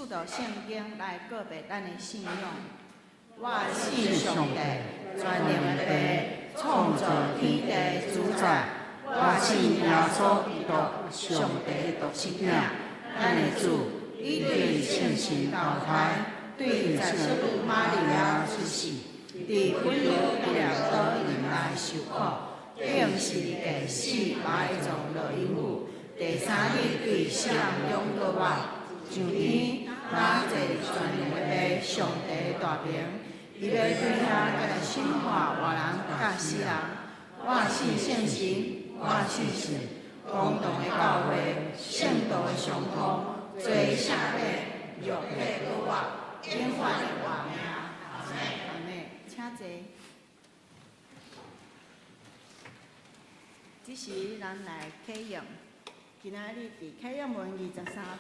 着圣经来告白咱的信仰。我信上帝，全能的爸，创造天地主宰。我信耶稣基督，上帝独生子，咱的主，伊对圣神投胎，对十字路玛利亚出世，伫本流病倒院内受苦，并是第四埋葬落阴府，第三日对死人永过活，上天打坐全能的爸，上帝大名，伊要对遐个审判活人甲死人。我信圣神。我信神，公道的教会，圣道的上通，罪赦免，肉体搁活，永远的活命。阿妹，请坐。这时咱来启用，今仔日伫启用文23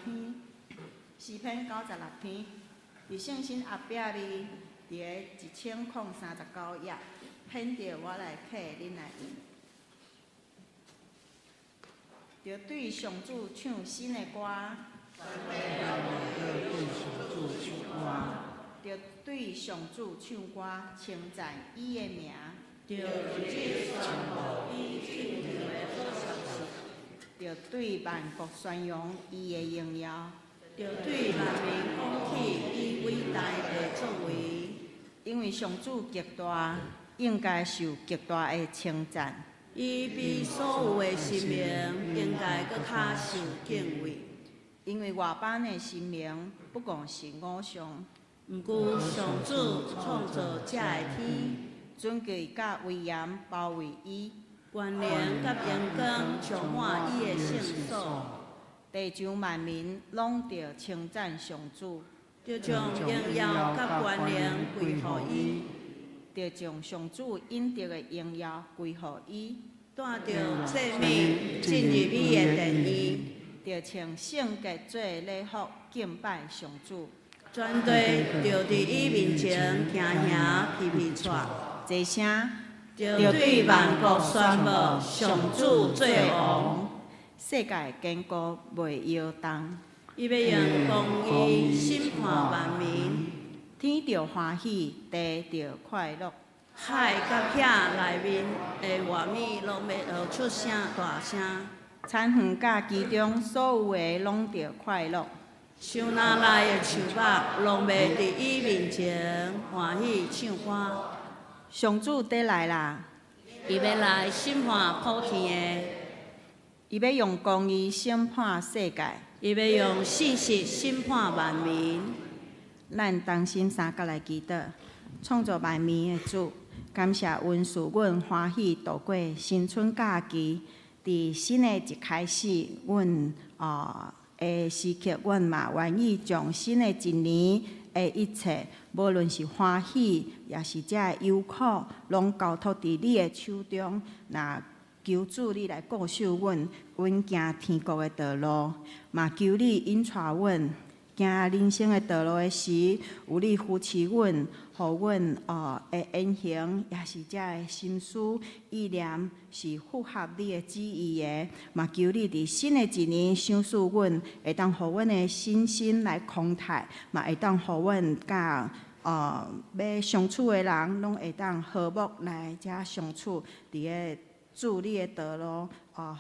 篇，诗篇96篇，伫圣经后壁哩，伫个1039页，偏着我来启，恁来用。着对上主唱新的歌，着对上主唱歌，称赞伊的名，着对万国宣扬伊的荣耀，着对万民讲起伊伟大的作为，因为上主极大，应该受极大的称赞。伊比所有的神明应该搁较受敬畏，因为外邦的神明不过是偶像，毋过上主创造遮的天，尊贵甲威严包围伊，关联甲阳光充满伊的圣所，地上万民拢着称赞上主，着将荣耀甲关联归乎伊。着将上主应得的荣耀归乎伊，带着祭物进入伊的殿宇，着穿圣洁做礼服敬拜上主，全地着伫伊面前行行皮皮喘，一声着对万国宣布上主做王，世界坚固袂摇动，伊要用公义审判万民。天着欢喜，地着快乐，海甲遐内面的活物拢要出声大声，田园甲其中所有的拢着快乐，箱拿内的树木拢要伫伊面前欢喜唱歌。上主得来啦！伊要来审判普天的，伊要用公义审判世界，伊要用信实审判万民。咱同心三角来祈祷，创造万民的主，感谢恩赐阮欢喜度过新春假期。伫新的一开始，阮的时刻，阮嘛愿意将新的一年的一切，无论是欢喜，也是遮的忧苦，拢交托伫你的手中。那求主你来顾守阮，阮行天国的道路，嘛求你引带阮。行人生的道路的时，有你扶持阮，互阮的言行，也是遮的心思意念是符合你的旨意的。嘛求你伫新的一年赏赐阮，会当互阮的信心来慷慨，嘛会当互阮甲要相处的人，拢会当和睦来遮相处，伫个主你的道路。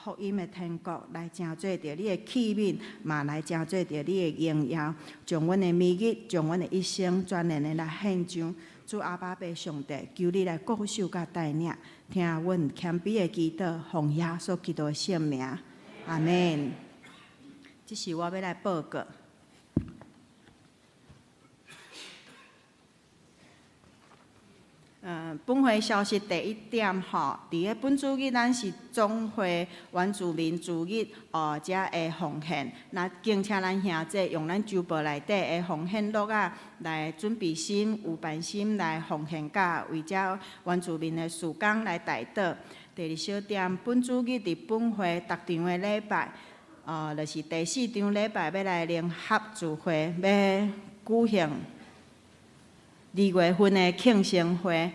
福音的天国来成做着你的器皿，嘛来成做着你的荣耀，将阮的美日，将阮的一生全然的来献上。主阿爸爸上帝，求你来顾守甲带领，听阮谦卑的祈祷，奉耶稣基督的圣名，阿门。这是我要来报告。本会消息第一点吼，伫个本主日咱是总会原住民主日遮的奉献，那敬请咱兄弟用咱周报内底的奉献录啊来准备心、有办心来奉献，甲为遮原住民的事工来代祷。第二小点，本主日伫本会逐场的礼拜，就是第4场礼拜要来联合聚会，要举行2月份的庆生会，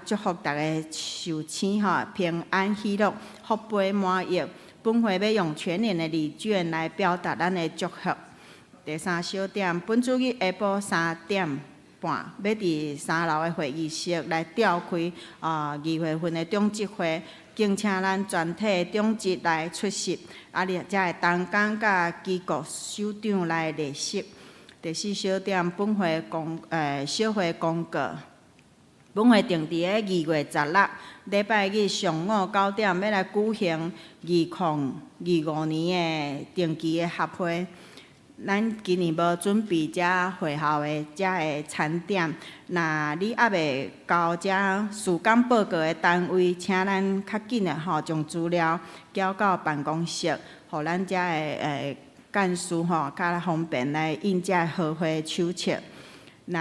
祝福大家受生平安喜乐，福杯满溢。本会要用全年的礼卷来表达咱的祝福。第3小点，本主日下晡3点半，要伫3楼的会议室来召开议会份的中执会，敬请咱全体中执来出席，才会同工甲机构首长来列席。第4小点，本会小会公告。本会定伫个2月16礼拜日上午9点，要来举行2025年的定期的合会。咱今年无准备遮会后的遮个餐点，若你还未交遮事工报告的单位，请咱较紧的将资料交到办公室，互咱遮个干事较方便来印遮个合会手册。若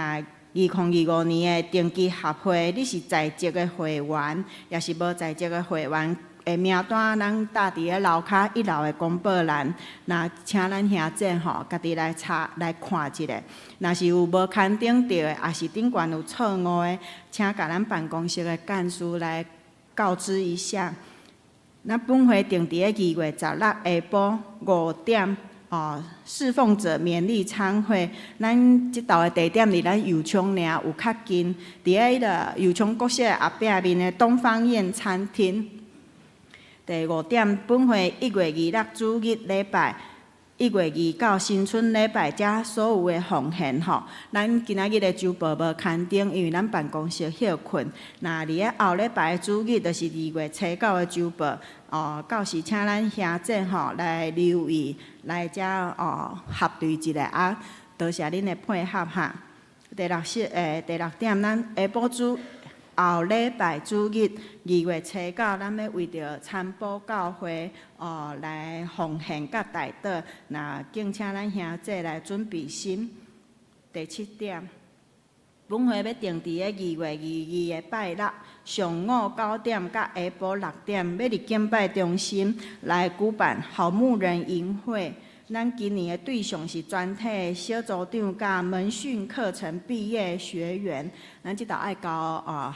2025年的定期合会，你是在职的会员，也是无在职的会员的名单，咱搭伫个楼骹1楼的公报栏，那请咱兄姐家己来查来看一下。若是有无刊登到的，也是顶悬有错误的，请甲咱办公室的干事来告知一下。咱本会定伫个2月16下晡5点。侍奉者勉励餐会，咱即道的地点伫咱油厂尔有较近，伫迄个油厂国小后壁面的东方宴餐厅。第5点，本会1月26主日礼拜，1月29新春礼拜，遮所有的奉献咱今仔日的周报无刊登，因为咱办公室休困。那伫个后礼拜的主日，就是2月初9的周报。到时请咱兄姐来留意，来遮合对一下多谢恁的配合哈。第6点，咱下晡后礼拜主日2月初9，咱要为着参补教会来奉献甲代祷，那敬请咱兄姐来准备心。第7点。本会要定伫个2月22的拜六上午9点甲下晡6点，要伫敬拜中心来举办好牧人营会。咱今年的对象是全体小组长甲门训课程毕业学员。咱即道爱交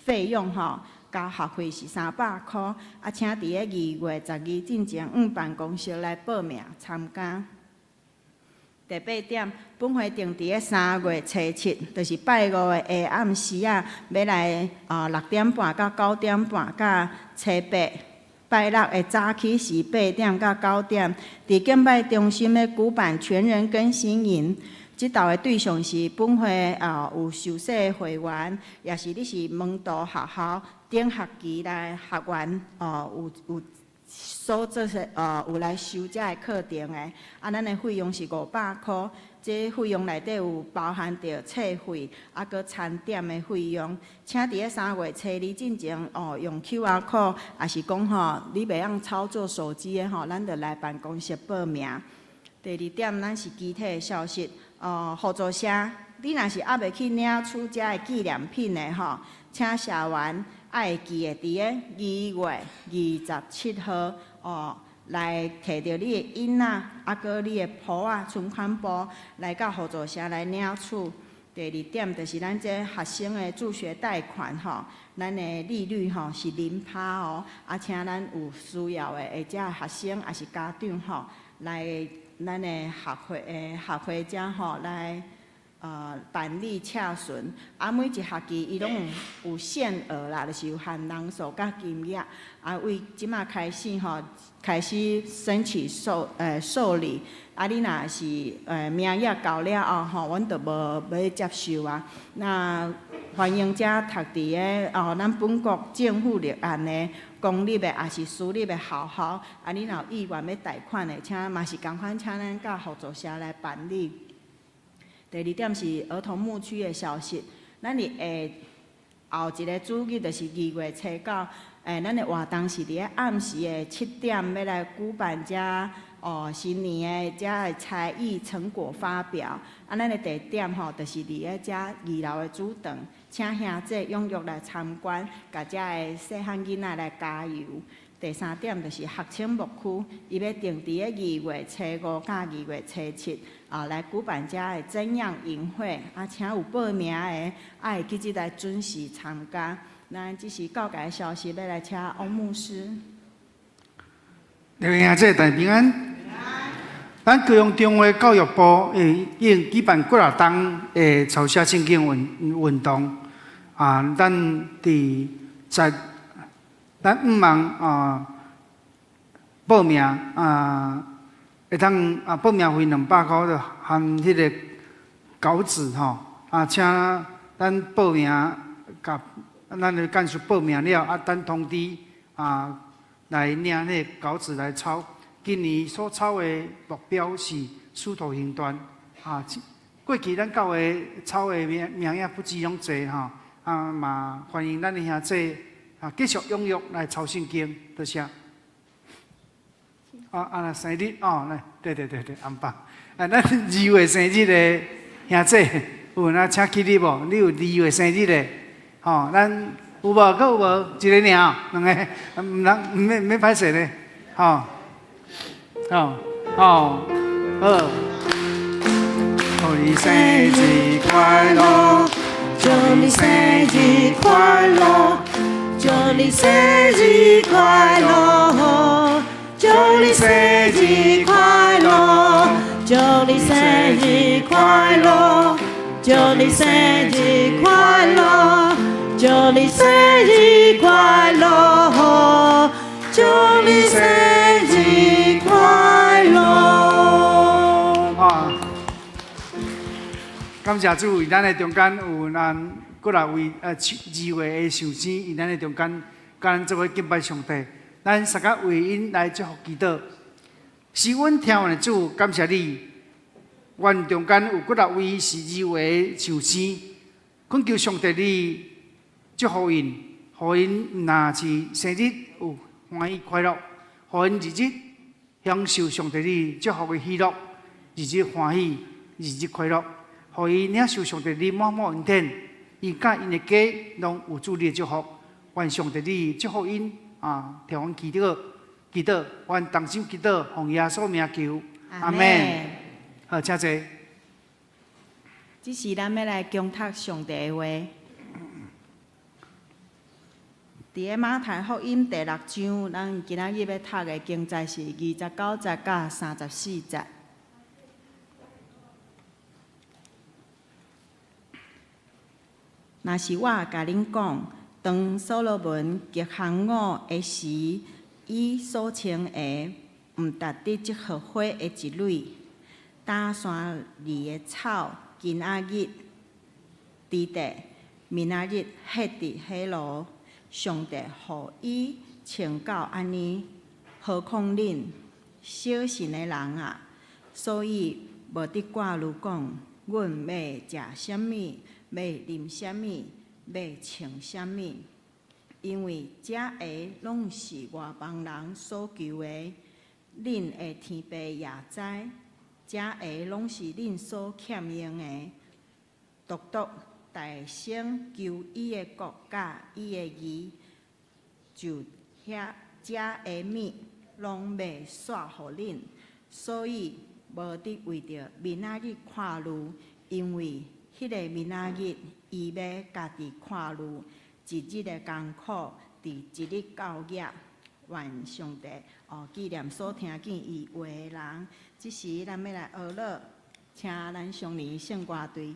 费用交学费是300块，请伫个2月12进前办公室来报名参加。第8点，本会定伫个3月初7，就是拜五的下暗时要来6点半到9点半，甲初8拜六的早起是8点到9点，伫敬拜中心咧举办全人更新营。即道的对象是本会有受洗的会员，也是你是门徒学校顶学期来学员有所做些有来修遮个课程的，咱的费用是500块，这费用内底有包含着册费，搁餐点的费用。请伫个3月初2进前用 QR code， 也是讲你袂用操作手机的咱就来办公室报名。第2点，咱是具体的消息，合作社，你若是还袂去领取遮个纪念品的请社员爱记的伫个2月27号来摕着你的印仔，搁你的簿存款簿来到合作社来领取。第2点就是咱这学生的助学贷款咱的利率是0%请咱有需要的遮学生也是家长来咱的学会遮来。办理洽询，每一学期伊拢有限额啦，就是有限人数甲金额。为即马开始开始申请受理。你若是名额到了后阮就无要接受啊。那欢迎遮读伫个咱本国政府立案的公立的，也是私立的学校。你若有意愿要贷款的，请嘛是共款，请咱甲合作社来办理。第2点是儿童牧区的消息，咱伫后一个主日就是2月初9，咱的活动是伫个暗时的7点要来举办遮新年的遮个才艺成果发表。咱的地点就是伫个遮2楼的主堂，请兄姐踊跃来参观，甲遮个细汉囡仔来加油。第3点就是学青牧区，伊要定伫个2月初5甲2月初7，来举办遮个怎样营会，请有报名的爱记得来准时参加。咱这是告解消息，要来请王牧师。各位兄姐大平安。咱高雄中华教育部已经举办几啊档抄写圣经运动啊，咱毋茫报名会当报名费200块就含迄个稿纸吼请咱报名甲咱的干事报名了等通知来领迄个稿纸来抄。今年所抄的目标是使徒行传过去咱教会抄的名也不止拢济嘛欢迎咱的兄弟继续踊跃来抄圣经，多谢。生日来，对，安排。咱2月生日的兄弟，有哪请起你无？你有2月生日的，咱有无？搁有无？一个尔2个，唔免歹势咧，好，祝你生日快乐，祝你生日快乐，祝你生日快乐，祝你生日快乐，祝你生日快乐，祝你生日快乐，祝你生日快乐，祝你生日快乐。感谢主，为咱的中间有咱过来为2月的寿星，为咱的中间甲咱做伙敬拜上帝。咱三个为因来祝福祈祷。是阮听完的主，感谢你。阮中间有几啊位是2月的寿星，恳求上帝你祝福因，互因若是生日有欢喜快乐，互因日日享受上帝你祝福的喜乐，日日欢喜，日日快乐。互伊领受上帝你满满恩典，伊甲因的家拢有主你的祝福。愿上帝你祝福因听阮祈祷，愿同心祈祷，奉耶稣名求，阿门。好，请坐。这时咱要来恭读上帝的话。伫个马太福音第6章，咱今仔日要读的经节是29节甲34节。若是我甲恁讲，当所罗门极行我的时，伊所穿的，毋达得即荷花的一蕊，打山里的草，今仔日伫地，明仔日歇伫迄路，上帝互伊穿到安尼，何况恁小信的人啊！所以无得挂如讲，阮要食啥物？要啉啥物，要穿啥物？因为这下拢是外邦人所求的，恁的天父也知，这下拢是恁所欠用的。独大声求伊的国甲伊的义，就遐这下物拢要煞互恁，所以无得为着明仔日看路，因为迄个明仔日，伊要家己看路，一日的艰苦，伫一日到夜。愿上帝纪念所听见伊话的人。即时咱要来学乐，请咱上年圣歌队。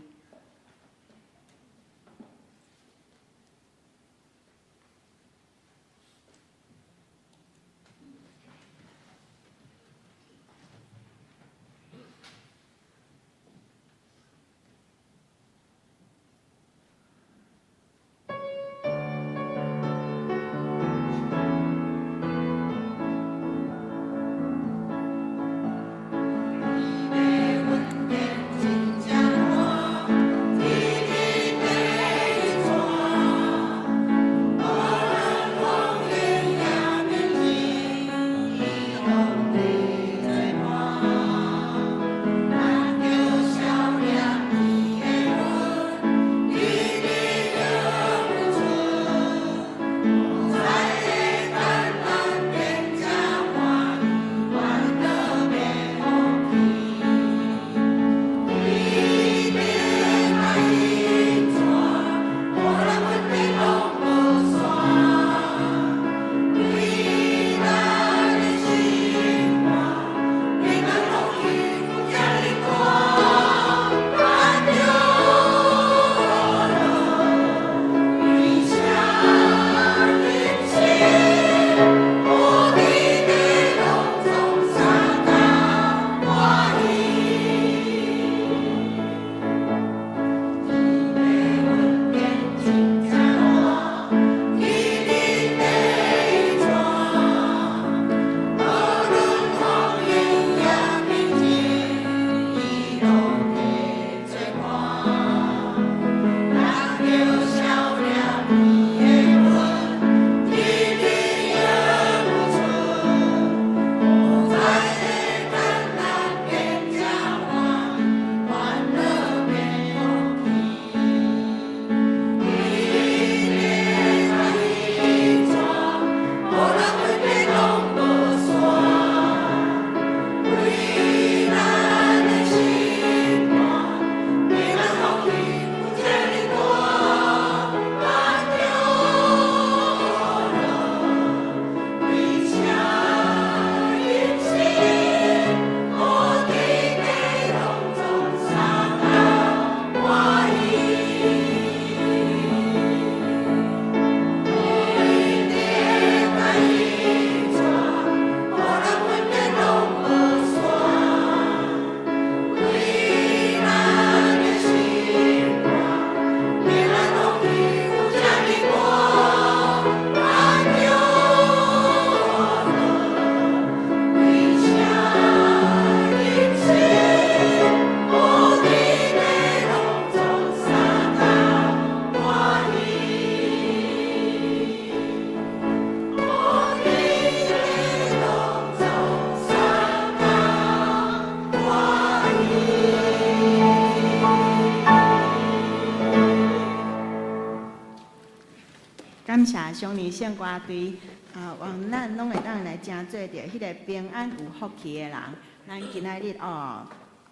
感谢上帝圣歌对愿咱拢会当来正做着迄个平安有福气的人。咱今仔日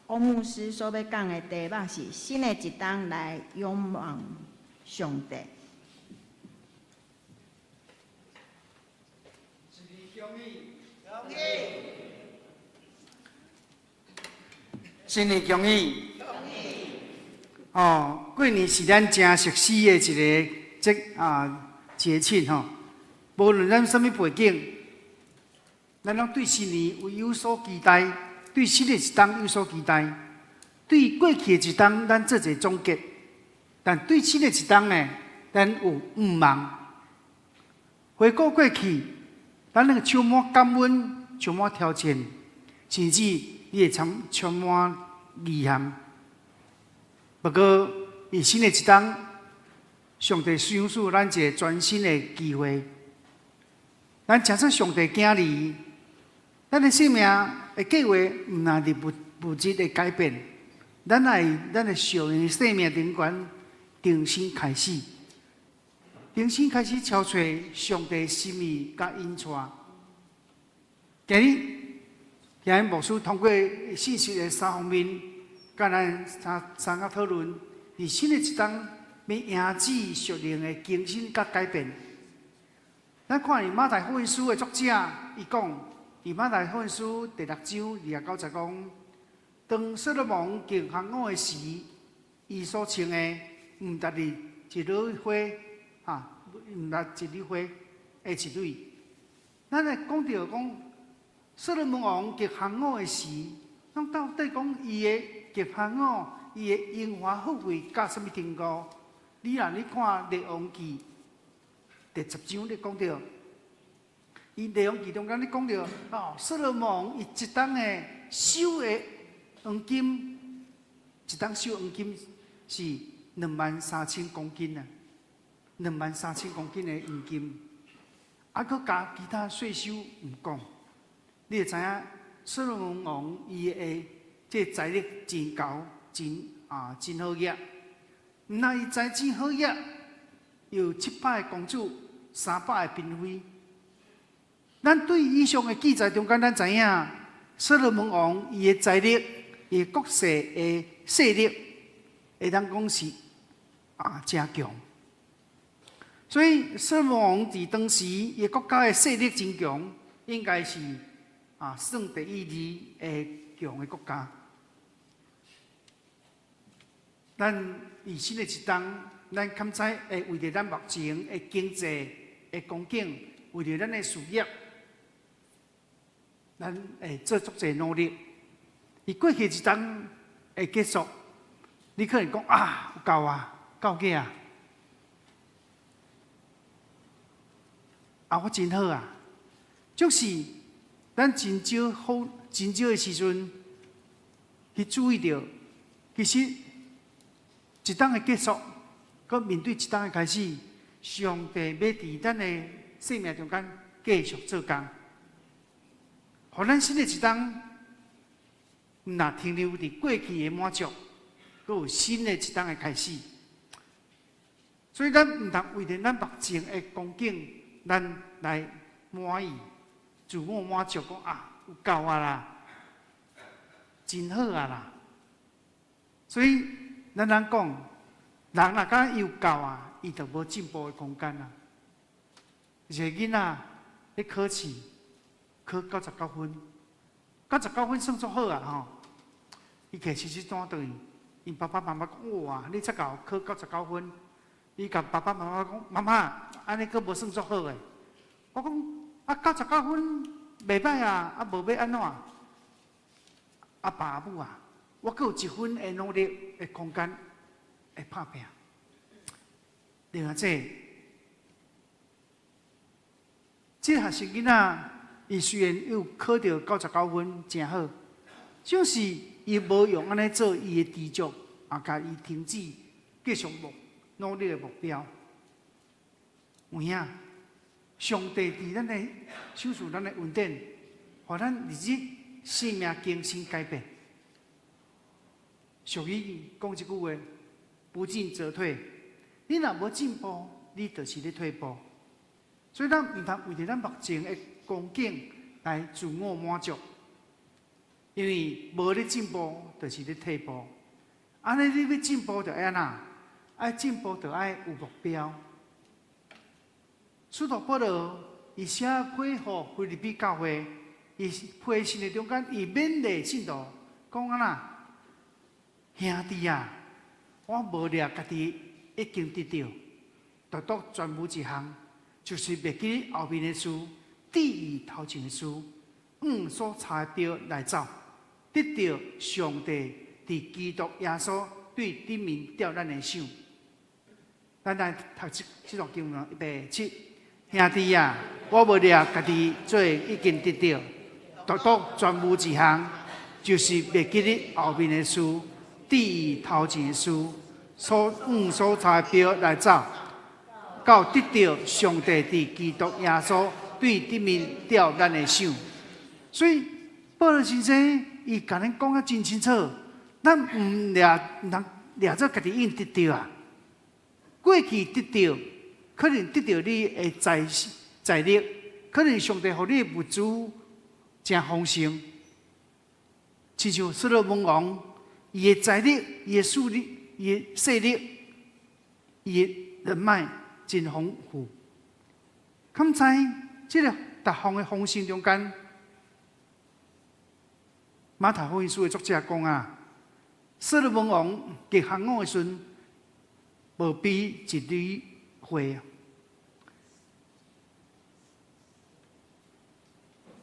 欧牧师所要讲的题目是新的一冬来仰望上帝。新年恭喜！过年是咱真熟悉的一个节庆吼。无论咱什么背景，咱拢对新年有所期待，对新的一冬有所期待，对过去的一冬咱做一个总结。但对新的一冬呢，咱有愿望。回顾过去，咱那个充满感恩，充满挑战，甚至伊会充满遗憾。不过，伊新的一冬，上帝赏赐咱一个全新的机会。咱诚说上帝囝儿，咱的生命的计划毋那伫物质的改变，咱的属灵生命顶悬重新开始，重新开始找找上帝心意甲引带。今日牧师通过信息的三方面，甲咱三个讨论，伫新的一冬要迎接属灵的更新甲改变。咱看《马太福音书》的作者，伊讲，伫《马太福音书》第6章29节讲，当所罗门建房屋的时，伊所穿的毋值哩一朵花，毋值一朵花的一蕊。咱来讲到讲，所罗门王建房屋的时，咱到底讲伊的建房屋，伊的荣华富贵到什么程度？你看《列王记》第10章，你讲到，伊列王记中间你讲到，所罗门王伊一冬的收的黄金，一冬收黄金是23000公斤啊，23000公斤的黄金，佮加其他税收毋讲，你会知影所罗门王伊的这财力真高，真好业。毋那伊财真好业，有700个公主，300个嫔妃。咱对以上的记载中间，咱知影所罗门王伊的财力、伊国势的势力，会当讲是真强。所以所罗门王伫当时伊国家的势力真强，应该是算第一的强的国家。咱以新的一冬，咱堪知会为着咱目前的经济的光景，为着咱的事业，咱会做足侪努力。伊过去一冬会结束，你可能讲有够够个我真好啊！就是咱真少的时阵去注意到，其实。一冬的结束，佮面对一冬的开始，上帝要伫咱的生命中间继续做工，互咱新的一冬，毋若停留伫过去的满足，佮有新的一冬的开始。所以咱毋通为着咱目前的光景，咱来满意、自我满足，讲有够啦，真好啦。所以。咱讲，人若敢有够伊就无进步的空间啦。一个囡仔咧考试，考99分，99分算足好吼。伊摕成绩单倒去，因爸爸妈妈讲：哇，你遮够考99分。伊甲爸爸妈妈讲：妈妈，安尼佫无算足好诶。我讲99分袂歹无要安怎？爸母我阁有1分的努力的空间，会拍拼。另外这学生囡仔，伊虽然有考到99分，真好，就是伊无用安尼做伊的知足，甲伊停止继续努力的目标。有影，上帝伫咱的手术咱的恩典，互咱日日生命更新改变。俗语讲一句话：不进则退。你若无进步，你就是咧退步。所以咱唔通为着咱目前的光景来自我满足，因为无咧进步，就是咧退步。安尼你要进步就安怎？爱进步就爱有目标。使徒保罗伊写批予腓立比教会，伊批信的中间，伊勉励信徒讲安怎？兄弟啊，我无掠家己已经得到，独专无一项，就是袂记后面的事，注意头前的事，所查的标来走，得到上帝伫基督耶稣对顶面吊咱的手。咱来读这段经文，107。兄弟啊，我无掠家己做已经得到，独专无一项，就是袂记你后面的事，注意头前的事，所查的标来走，到得到上帝伫基督耶稣对顶面吊咱的手。所以保罗先生伊甲咱讲啊真清楚，咱唔通掠做家己已经得到啊。过去得到，可能得到你的财力，可能上帝予你的物资真丰盛，亲像所罗门王，伊的财力、伊的势力、伊的势力、伊的人脉真丰富。敢知这个逐项的丰盛中间，马太福音书的作者讲啊，所罗门王极项目的时阵，无比一缕花。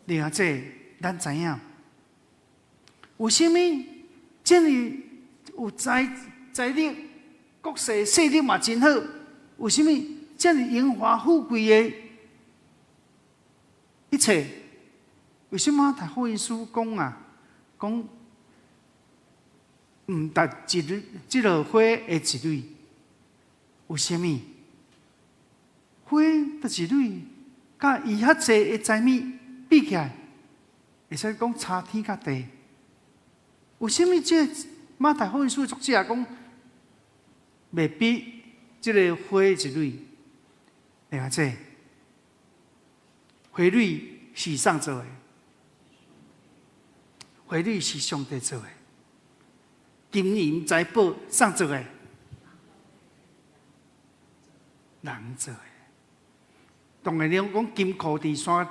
另外，咱知影，为什么这么有财力、国势、势力嘛真好？为什么这么荣华富贵的一切？为什么读福音书讲啊？讲唔值这朵花的一蕊？为什么？花的一蕊，甲伊遐济的财米比起来，会使讲差天甲地。为什么这马太福音书作者讲袂比这个花的一蕊？你看这花蕊是上做的，花蕊是上帝做的，金银财宝上做的。人做的，当然你讲金库伫山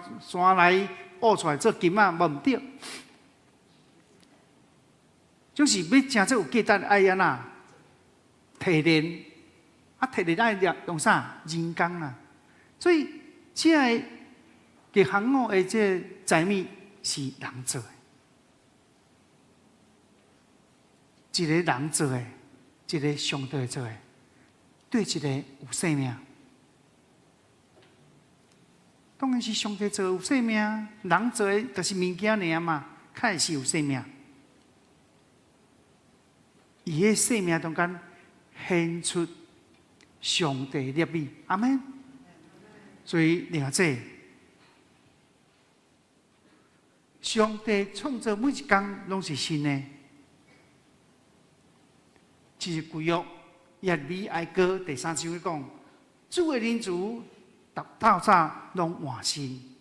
内挖出来做金啊，无毋对。总是要真正有价值，爱安那提炼，提炼爱用啥？人工啊。所以，这个极项目的这财米是人做的，一个人做的，一个上帝做的。对一个有生命，当然是上帝做有生命，人做的就是物件尔嘛，较会是有生命。伊个生命中间显出上帝的美，阿门。所以了解，上帝创造每一天拢是新的，就是旧约。耶利米哀歌第3章讲，主的人族透早拢换新。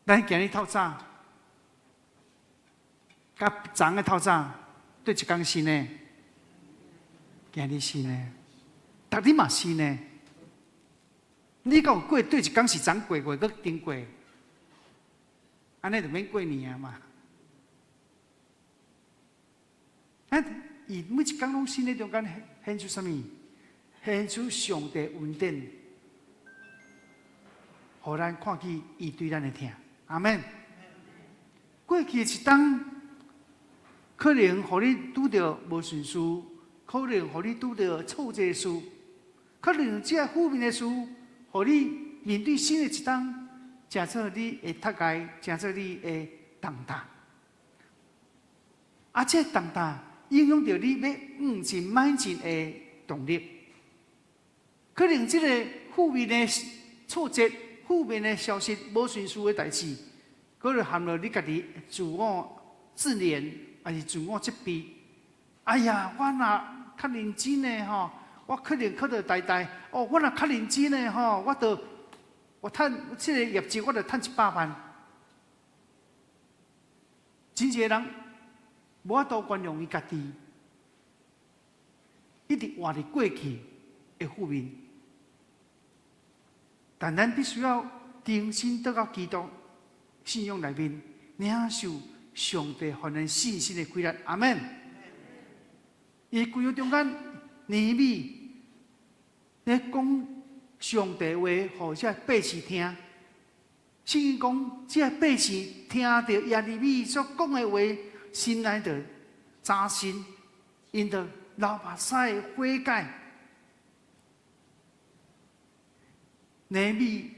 咱今日透早，甲昨个透早，对一天新的，今日新的，逐日嘛新的。你讲过对一天是昨过过，搁顶过，安尼就免过年啊嘛。伊每一天拢新的中间显出什么？显出上帝恩典，互咱看见伊对咱的疼。阿门。过去一天，可能互你拄到无顺事，可能互你拄到挫折事，可能这负面的事，互你面对新的一天，真做你会脱界，真做你会动荡。这动荡。影响到你要前迈进的动力，可能这个负面的挫折、负面的消息、无顺序的代志，可能含了你家己自我自怜，还是自我责备。哎呀，我若较认真的吼，我可能考到台大，哦，我若较认真的吼，我趁这个业绩，我就趁100万。真侪人无法度原谅伊家己，一直活伫过去的负面。但咱必须要重新倒到基督信仰内面，领受上帝给咱信心的规律。阿门。伊规个中间，尼米咧讲上帝话，互这百姓听。圣经讲，这百姓听到耶利米所讲的话，心内就扎心，因着流目屎悔改。尼米，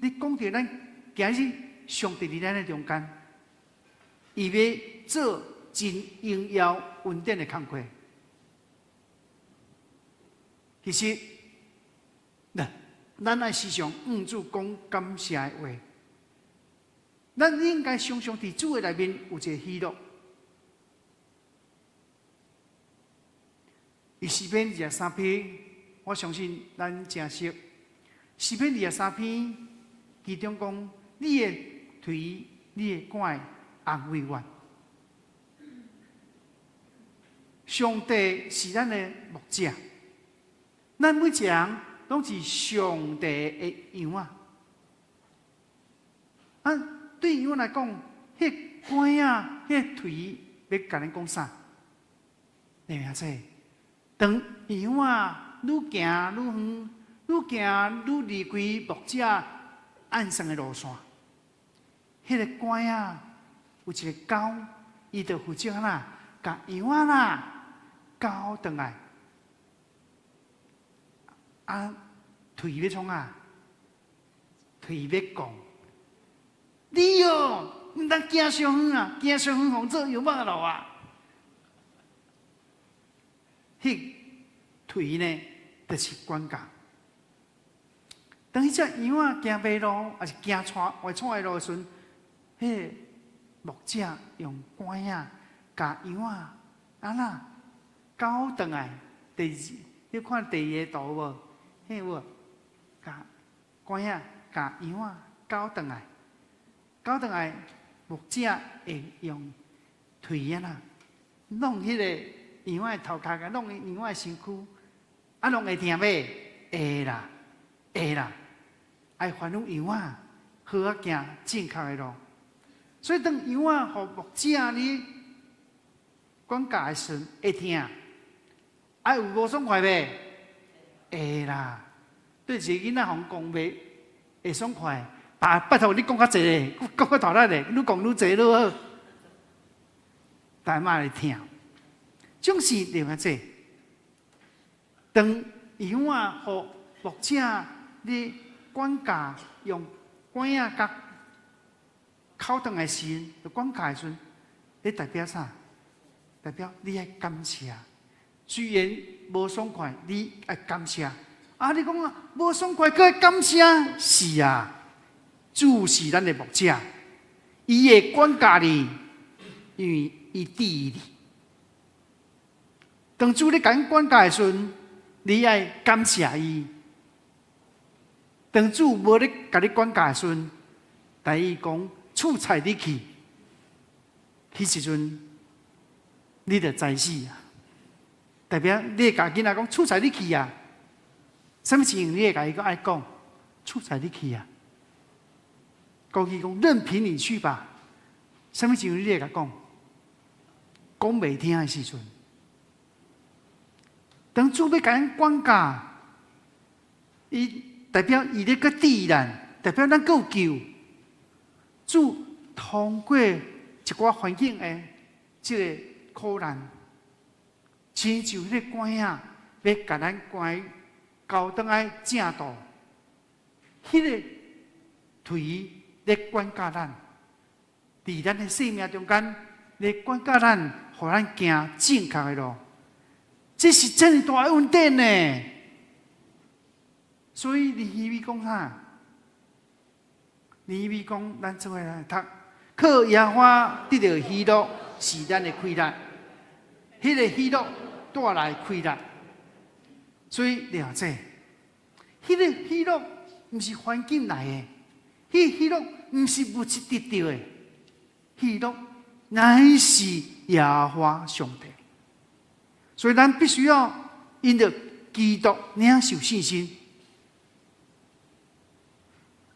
你讲到咱今日上帝伫咱的中间，伊要做真荣耀恩典的工课。其实，咱爱时常主讲感谢的话，咱应该常常伫主的内面有一个喜乐。诗篇23篇，我相信咱真熟。诗篇23篇，其中讲你的腿、你的拐安慰我。上帝是咱的牧者，咱每一个人拢是上帝的羊啊！对羊来讲，迄拐啊，迄腿要甲咱讲啥？你明仔？当羊啊愈行愈远，愈行愈离开牧者按上的路线，迄个拐啊，有一个狗，伊就负责啦，甲羊啊啦。交转来，腿要创啊，腿要讲，你哦，唔通行上远啊，行上远互做油马路啊。迄腿呢，就是管教。当迄只羊啊行马路，还是行外厝的路时，迄牧者用管啊，甲羊啊啦。交转来，你看第二个图无？迄有，甲管啊，甲羊啊交转来，交转来，牧者会用腿啊啦，弄迄个羊的头壳，弄羊的身躯，弄会听袂？会啦，会啦，爱吩咐羊啊，好啊行正确的路。所以当羊啊，互牧者你管教的时，会听。有无爽快袂？会啦，对一个囡仔互讲袂会爽快。拜托你讲较济咧，讲较大力咧，愈讲愈济愈好。大妈来听，总是另外济。当羊啊，互牧者你管教用管啊甲口断的时，就管教的时，你代表啥？代表你爱感谢。虽然无爽快，你爱感谢。你讲啊，无爽快，佮爱感谢？是啊，主是咱的牧者，伊会管教你，因为伊伫你。当主咧甲咱管教的时阵，你爱感谢伊。当主无咧甲你管教的时阵，但伊讲厝菜你去，迄时阵你着知死啊！代表你会甲囡仔讲，厝菜你去啊？什么情形你会甲伊讲爱讲？厝菜你去啊？高基讲任凭你去吧。什么情形你会甲讲？讲袂听的时阵，当主要甲咱管教，伊代表伊咧个敌人，代表咱够救。主通过一寡环境的这个苦难。亲像迄个管啊，要甲咱管交转来正道，迄个腿咧管教咱，伫咱的生命中间咧管教咱，互咱行正确的路，这是真大的恩典呢。所以尼希米讲啥？尼希米讲，咱做伙来读，靠耶和华得到喜乐，是咱的快乐。迄个喜乐带来快乐，所以了解，迄个喜乐毋是环境来的，迄个喜乐毋是物质得到的，喜乐乃是耶和华上帝。所以咱必须要因着基督领受信心，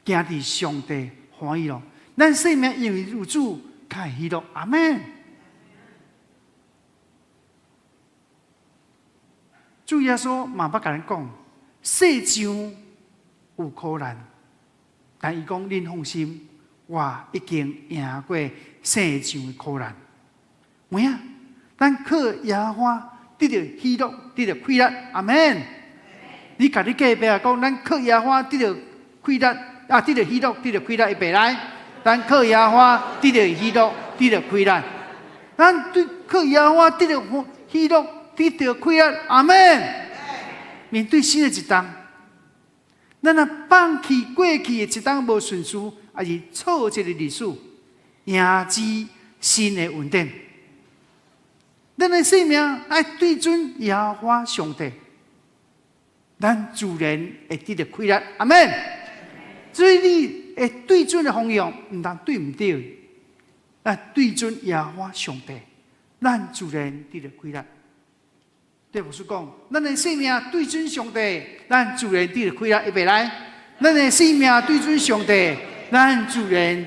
行伫上帝欢喜咯。咱生命因为有主，才会喜乐。阿门。主耶稣嘛捌甲咱讲，世上有苦难，但伊讲恁放心，我已经赢过世上的苦难。有影，咱靠耶和华得到喜乐，得到快乐。阿门。你甲你隔壁讲，咱靠耶和华得到快乐，得到喜乐，得到快乐，预备来。咱靠耶和华得到喜乐，得到快乐。咱靠耶和华得到喜乐，得到快乐。阿门。面对新的一天，咱若放弃过去的一天无顺遂，还是错误的历史，迎接新的稳定。咱的生命爱对准耶和华上帝，咱自然会得到快乐。阿门。所以你会对准的方向，唔通对唔对，对准耶和华上帝，咱自然得到快乐。对牧师讲，咱的生命对准上帝，咱自然得到快乐。预备来，咱的生命对准上帝，咱自然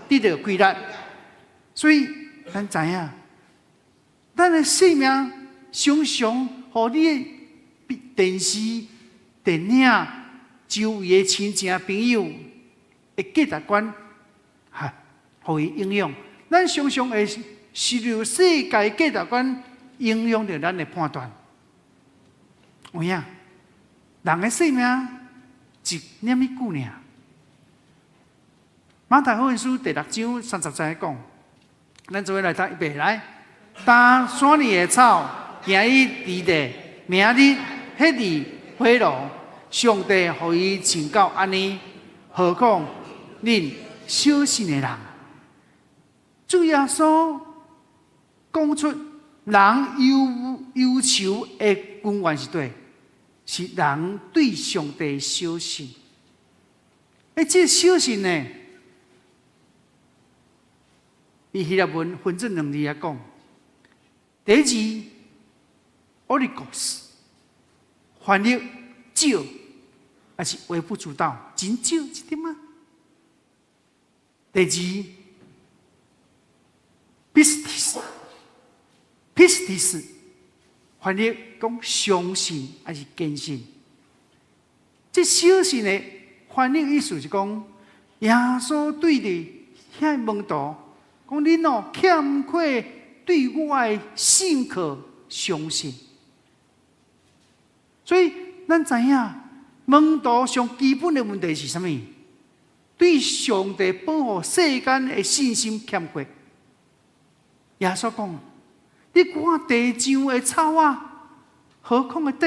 得到快乐。所以咱知影，咱的生命常常互你的电视、电影、周围的亲情朋友的价值观，互伊影响。咱常常会受到世界价值观影响着咱的判断。有影，人的生命一念一句尔。马太福音书第6章30节讲，咱做伙来读，预备来。当山里的草，行于地地，明日迄日火炉，上帝互伊拯救安尼，何况恁小信的人？主耶稣讲出人忧愁的根源是对。是人对上帝小信，这小信呢，以希腊文分做2字来讲。第一字 ，origos， 翻译少，还是微不足道，真少一点啊。第二字 ，pistis，翻译讲相信还是坚信？这小信的翻译意思是讲，耶稣对着遐门徒讲：恁哦欠缺对我的信靠相信。所以咱知影，门徒上基本的问题是什么？对上帝保护世间的信心欠缺。耶稣讲。你看地上的草啊，何况的底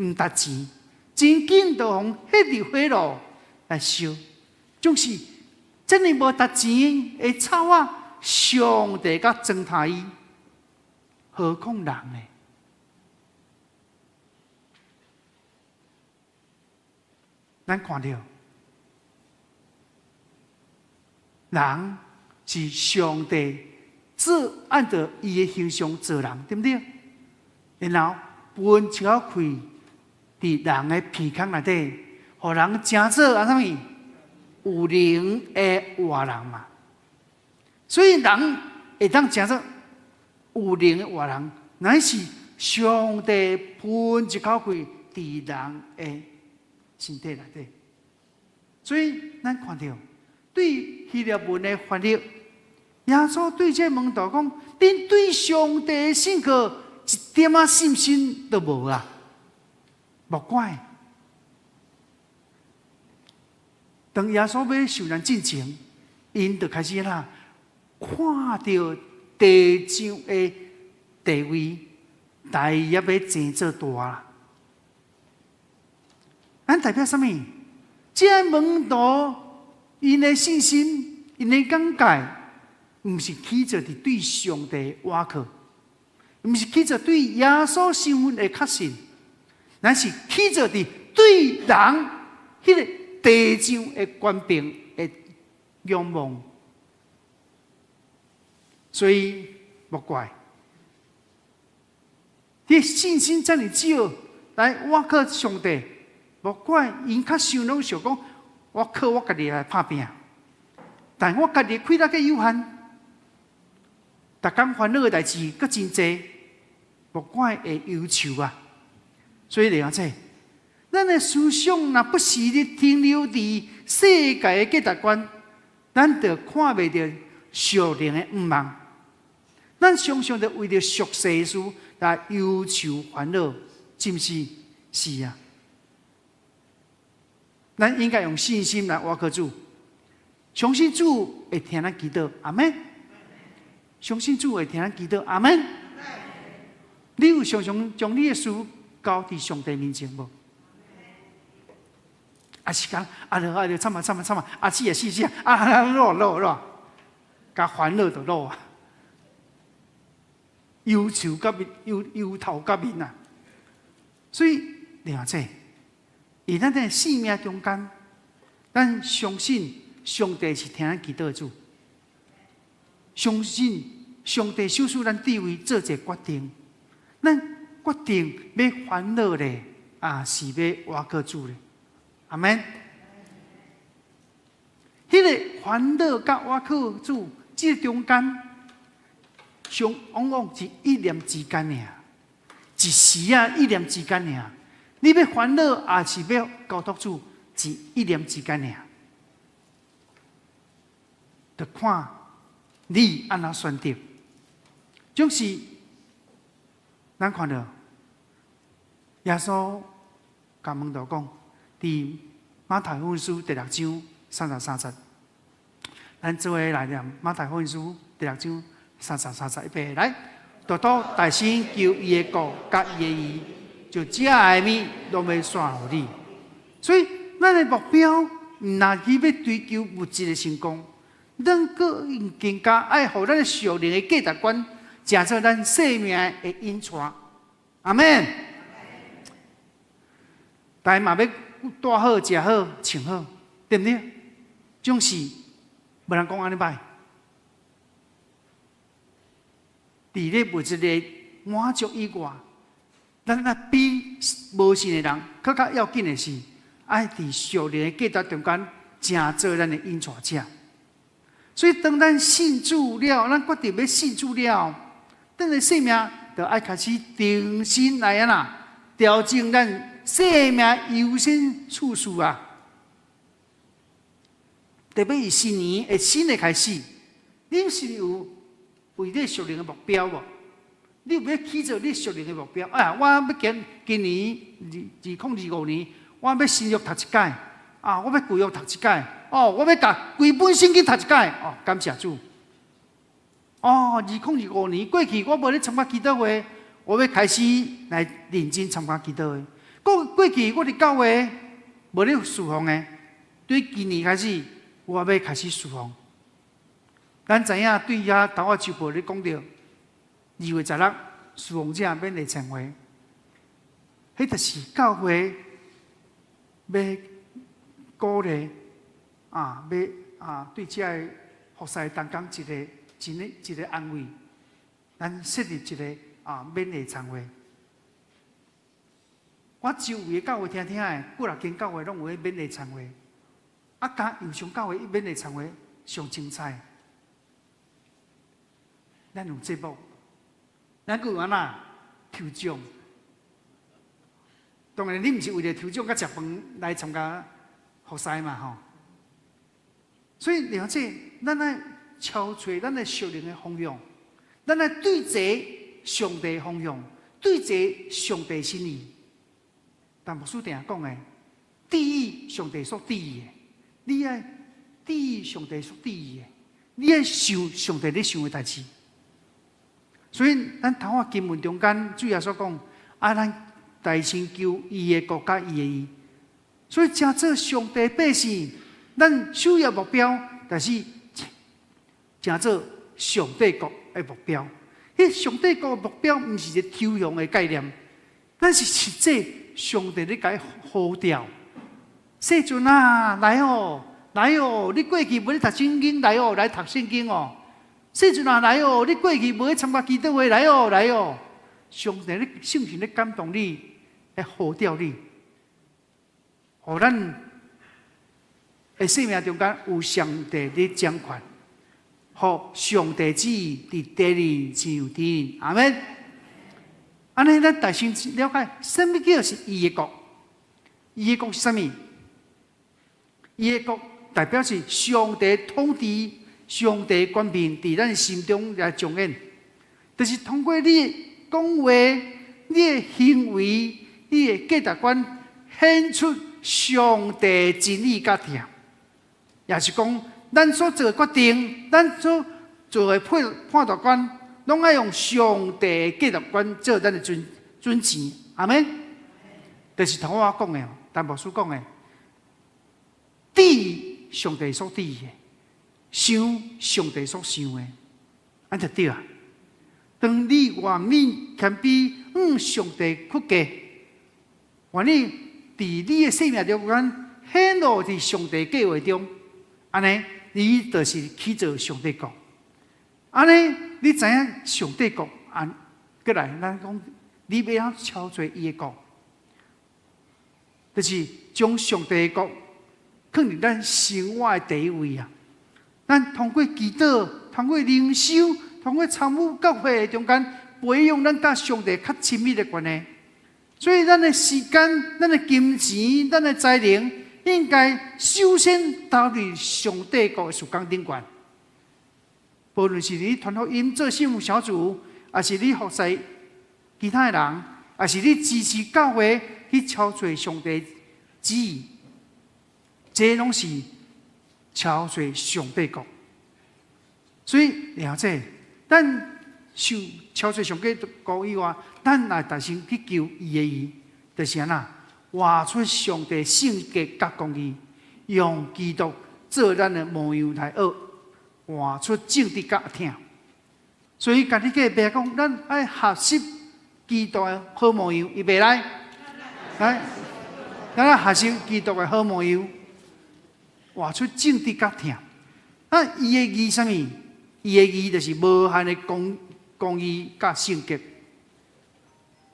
唔值钱，真紧就用迄日火炉来烧。就是真哩无值钱的草啊，上帝甲糟蹋伊，何况人呢？咱看到，人是上帝。按照伊的形象做人，对不对？然后分出开伫人的鼻孔内底，互人成做什么？有灵的活人嘛。所以人会当成做有灵的活人，乃是上帝分一口气伫人的身体内底。所以咱看到对希腊文的翻译。耶稣对这门徒讲：“恁对上帝的信靠一点仔信心都无啊！莫怪。当耶稣要受难进前，因就开始看到地上的地位，大也要真做大啦。咱代表什么？这门徒因的信心，因的感慨。”毋是起着伫对上帝的倚靠，毋是起着对耶稣身份的确信，咱是起着伫对人迄个地上的官兵的仰望，所以莫怪，你信心遮尔少，来我靠上帝，莫怪因较想拢想讲，我靠我家己来拍拼，但我家己开力个有限，逐工烦恼的代志佫真济，莫怪会忧愁啊。所以了解，咱的思想若不时地停留伫世界的价值观，咱就看袂到属灵的愿望。咱常常就为着俗世的事来忧愁烦恼，是毋是？是啊。咱应该用信心来倚靠主，相信主会听咱祈祷，阿们。相信主会听咱祈祷，阿们。你有常常将你的事交伫上帝面前无？啊是讲就惨啊！啊死啊死啊！落，甲烦恼就落啊！忧愁甲面忧头甲面啊！所以了解，在咱的生命中间，咱相信上帝是听咱祈祷的主，相信上帝授予咱智慧做一个决定，咱决定要烦恼咧，是要倚靠主咧，阿们。迄个烦恼甲倚靠主，这个中间，往往是一念之间尔，一时啊，一念之间尔。你要烦恼，也是要交托主，是一念之间尔。就看你安怎选择。总是咱看到耶稣甲门徒讲，伫马太福音书第6章33节，咱做伙来念马太福音书第6章33预备来，多多大声求伊的国甲伊的义，就遮下面都要算互你。所以咱的目标毋那去要追求物质的成功，咱更加爱互咱的属灵的价值观，成做咱生命的引带。阿们。大家嘛要住好、食好、穿好，对不对？总是无人讲安尼歹。伫咧物质的满足以外，咱比无信的人更加要紧的是，爱伫属灵的价值中间，成做咱的引带者。所以，当咱信主了，咱决定要信主了，咱的生命就爱开始重新来调整咱生命优先次序啊！特别是新年的新的开始，你是有为你属灵的目标无？你有要起做你属灵的目标？我要今年2025年，我要新约读一届我要旧约读一届我要甲规本圣经读一届感谢主。2025年过去，我无咧参加祈祷会，我要开始来认真参加祈祷会。过去我伫教会无咧侍奉的，对今年开始，我要开始侍奉。咱知影对遐头仔周报咧讲到2月16侍奉者免礼参会，迄就是教会要鼓励要对这个服侍同工一个安慰，咱设立一个免礼参会。我周围的教会听的，几6间教会拢有迄免礼参会，加有上教会免礼参会上精彩。咱有节目，咱佫有抽奖。当然，你毋是为了抽奖甲食饭来参加服侍嘛吼。所以了解，咱爱超找咱的属灵的方向，咱爱对齐上帝的方向，对齐上帝的心意。但牧师定讲的，第一上帝所第一的，你爱第一上帝所第一的，你爱想上帝咧想的代志。所以，咱头仔经文中间，主耶稣讲，咱大声求伊的国甲伊的义。所以，真做上帝百姓，咱首要目标，但是真做上帝国的目标。迄上帝国的目标，毋是一个抽象的概念，但是实际上帝咧甲伊呼召，细阵啊，来哦，来哦！你过去无咧读圣经，来哦，来读圣经哦。细阵啊，来哦！你过去无咧参加基督会，来哦，来哦！上帝咧圣神咧感动你，来呼召你，互咱的生命中间有上帝咧掌权，互上帝旨意伫地里亲像天。阿门。安尼，咱大先了解，什么叫是伊的国？伊的国是啥物？伊的国代表是上帝统治、上帝权柄伫咱心中来彰显，就是通过你的讲话、你的行为、你的价值观，显出上帝真理甲疼。也是讲，咱所做的决定，咱所做的判断观，拢爱用上帝的价值观做咱的准绳。阿门。就是头我讲的，但牧师讲的，知上帝所知的，想上帝所想的，安就对啊。当你愿意谦卑向上帝屈家，愿意伫你的生命中间显露伫上帝计划中，安尼你就是去做上帝国。安尼你知影上帝国，过来咱讲，你要晓超做伊的国，就是将上帝的国放伫咱生活的第一位啊！咱通过祈祷，通过灵修，通过参与教会中间，培养咱甲上帝较亲密的关系。所以，咱的时间、咱的金钱、咱的才能，应该首先投入上帝国的事工顶悬。无论是你传福音、做信徒小组，还是你服侍其他的人，还是你支持教会去超出上帝旨意。这拢是超出上帝国，所以了解，咱受超出上帝国以外，咱来大声去求伊的义，就是安那活出上帝圣洁甲公义，用基督做咱的模样来学，活出正直甲疼。所以家己个白讲，咱爱学习基督的好模样，预备来，来，咱学习基督的好模样。活出正直甲疼，伊的义啥物？伊的义就是无限的公义甲圣洁。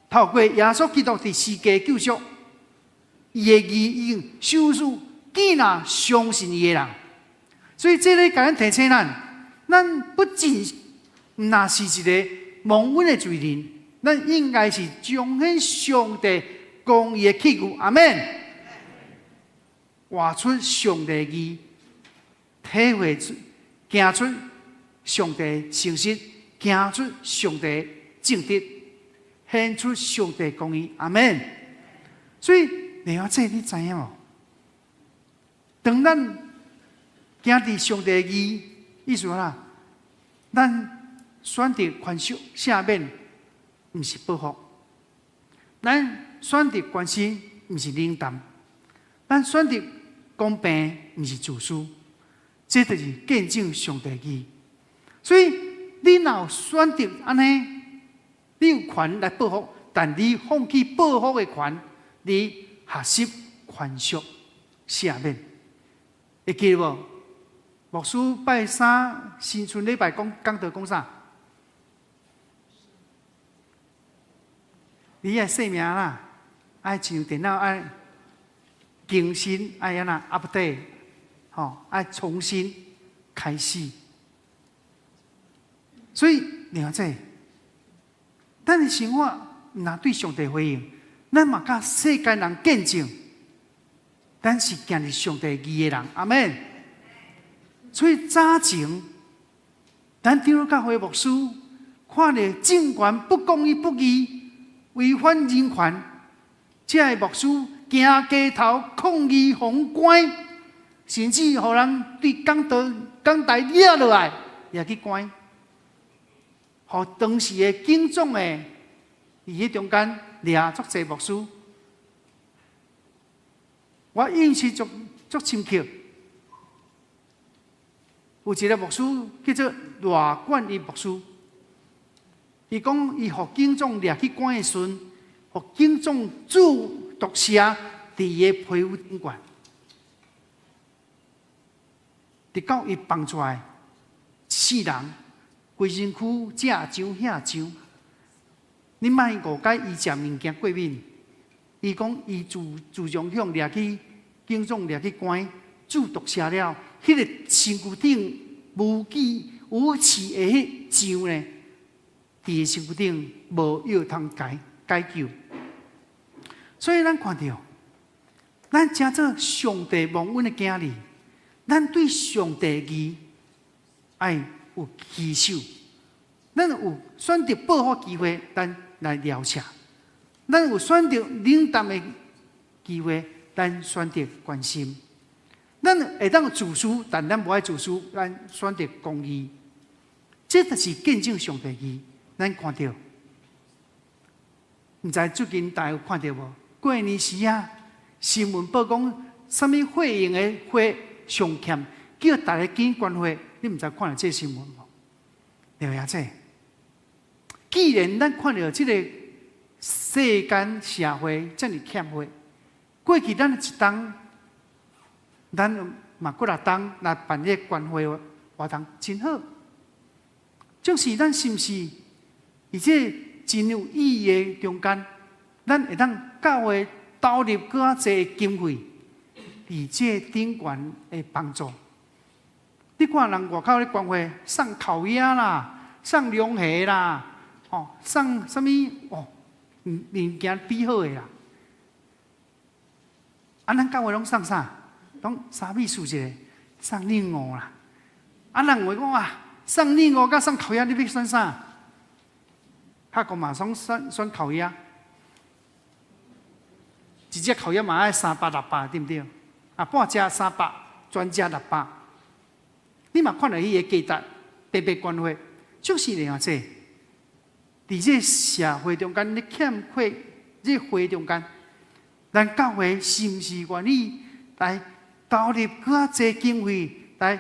透过耶稣基督伫世界救赎，伊的义已经收入建立相信伊的人。所以这里甲咱提醒咱不仅毋那是一个蒙恩的罪人，咱应该是彰显上帝公义的器具。阿门。活出上帝义，体会出、行出上帝诚实，行出上帝正直，显出上帝公义。阿门。所以，另外这你知影无？当咱行伫上帝义，意思啦，咱选择宽恕、赦免，毋是报复；咱选择关心，毋是冷淡；咱选择公平，毋是自私，这就是见证上帝义。所以你若有选择安尼，你有权来报复，但你放弃报复的权，你学习宽恕、赦免。会记得无？牧师拜三新春礼拜讲道讲啥？你的生命啦，爱像电脑爱。更新爱安那 update， 爱重新开始。所以你看这，咱的生活若对上帝回应，咱嘛甲世间人见证，咱是行入上帝义的人。阿门。所以早前，咱长老教会牧师看到政权不公义、不义、违反人权，这个牧师。行街头抗议封关，甚至予人对讲台掠落来，也去关。互当时的警总的伫迄中间掠足济牧师，我印象足深刻。有一个牧师叫做罗冠一牧师，伊讲伊互警总掠去关的时阵，互敬重主独舍伫伊的皮肤顶悬，直到伊放出来，世人规身躯这上遐上。你莫误解伊食物件过敏，伊讲伊自从向掠去敬重掠去关，主独舍了，迄个身躯顶无齿有刺的迄上呢，伫伊身躯顶无药通解救。所以咱看到，咱真做上帝蒙恩的囝儿，咱对上帝义爱有持守，咱有选择报复机会，咱来了解；咱有选择冷淡的机会，咱选择关心；咱会当自私，但咱无爱自私，咱选择公义。这就是见证上帝义。咱看到，唔知最近大家有看到无？过年时啊，新闻报讲，什么会用的会上欠，叫大家紧关会。你唔知看到这新闻无？了解这？既然咱看到这个世间社会这么欠货，过去咱一当，咱嘛过来当来办这关会活动真好。就是咱是不是？而且真有意义的中间，咱会当教会投入更加侪经费，伫这顶悬的帮助。你看人外口咧关会送烤鸭啦，送凉鞋啦，送什么物件比好的啦。咱教会拢送啥？拢啥秘书一个，送礼物啦。人会讲送礼物甲送烤鸭，你要选啥？他讲嘛，选烤鸭，一只烤鸭嘛要300、600，对不对？半只300，全只600。你嘛看到伊个价值，白白关会，就是这样子。伫这社会中间，你欠缺这会中间，咱教会是毋是愿意来投入更加侪经费来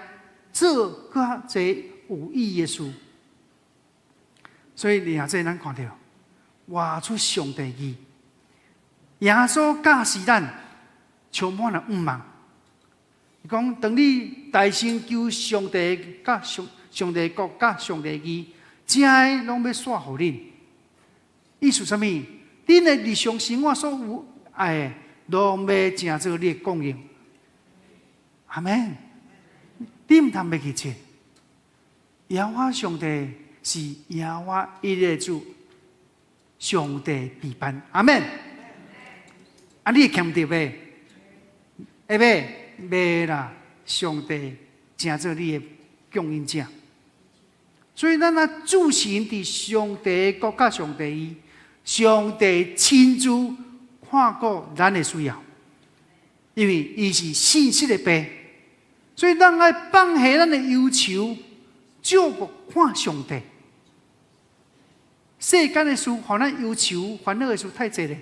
做更加侪有意义的事？所以现在咱看到，活出上帝义，耶稣教示咱充满了毋茫。伊讲，当你大声求上帝、甲上帝国、甲上帝义，这些拢要煞互恁。意思什么？恁的日常生活所有爱的，拢要成做你的供应。阿门。你唔通要去切。耶和华上帝是耶和华一日主，上帝陪伴。阿门。你会欠着袂？会袂？袂啦，上帝成做你的供应者。所以咱自信伫上帝国甲上帝义，上帝亲自看顾咱的需要，因为伊是信实的爸，所以咱爱放下咱的忧愁，照顾看上帝。世间的事，互咱忧愁、烦恼的事太侪了。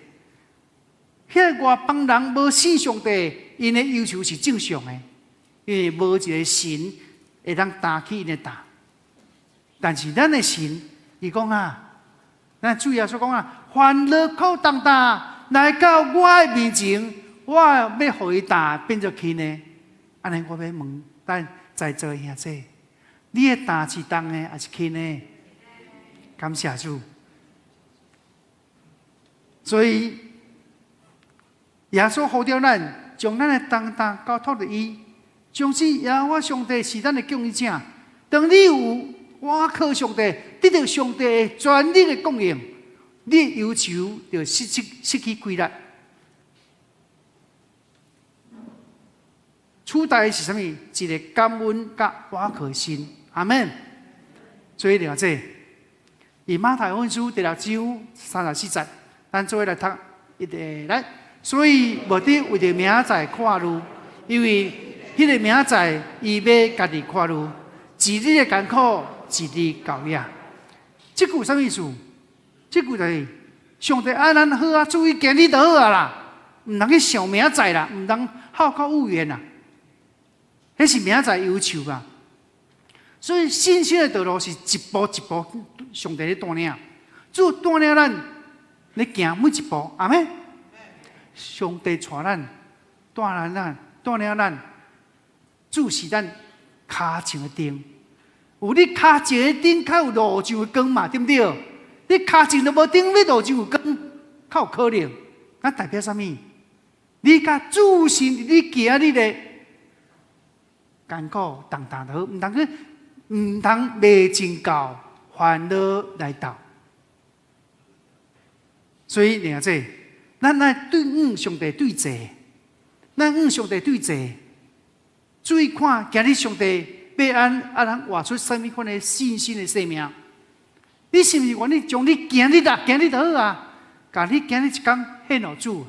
遐外邦人无信上帝，因的忧愁是正常的，因为无一个神会当担起因的担。但是咱的神，伊讲咱主耶稣讲烦恼苦重担来到我的面前，我要互伊担变作轻的。安尼我要问咱在座的兄弟，你的担是重的还是轻的？感谢主。所以耶稣呼召咱，将咱的重担交托给伊，从此耶和华上帝是咱的供应者。当你有我靠上帝，得到上帝的全力的供应，你的忧愁就失去规律。取代是什么？一个感恩甲我靠心。阿门。所以了解，以马太福音书第6章34节，咱做伙来读一个来。所以无得为着明仔看路，因为迄个明仔伊要家己看路，一日的艰苦，一日教养。这句什么意思？这句就是上帝爱咱好注意今日就好啦，唔通去想明仔啦，唔通好高骛远啦。迄是明仔忧愁啊。所以信心的道路是一步一步上帝咧带领，主带领咱咧行每一步，阿妹，上帝带咱、带领咱，主是咱脚前的灯。有你脚前的灯，较有路上的光嘛，对不对？你脚前都无灯，你路上有光，较有可能。那代表什么？你甲主神，你今日的艰苦重担好，唔通未真到烦恼来到。所以两者，咱来对上帝对坐，咱上帝对坐，注意看今日上帝要咱活出什么款的信心的生命？你是不是愿意将你今日就好啊？甲你今日一天献予主。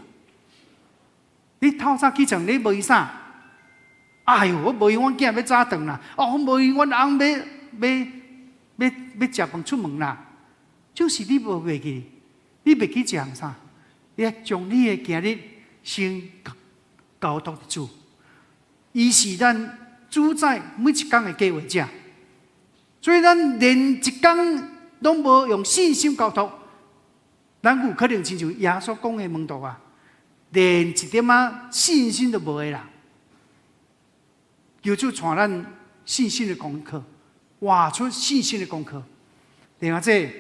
你透早起床，你无伊啥？哎呦，我无伊，阮囝要早顿啦。哦，我无伊，阮翁要食饭出门啦。就是你无袂记，你袂记食啥？你要将你的今日先交托主，伊是咱主宰每一天的计划者。所以咱连一天拢无用信心交托，咱有可能亲像耶稣讲的门徒啊。连一点信心都无的啦，求主传咱信心的功课，活出信心的功课。另外这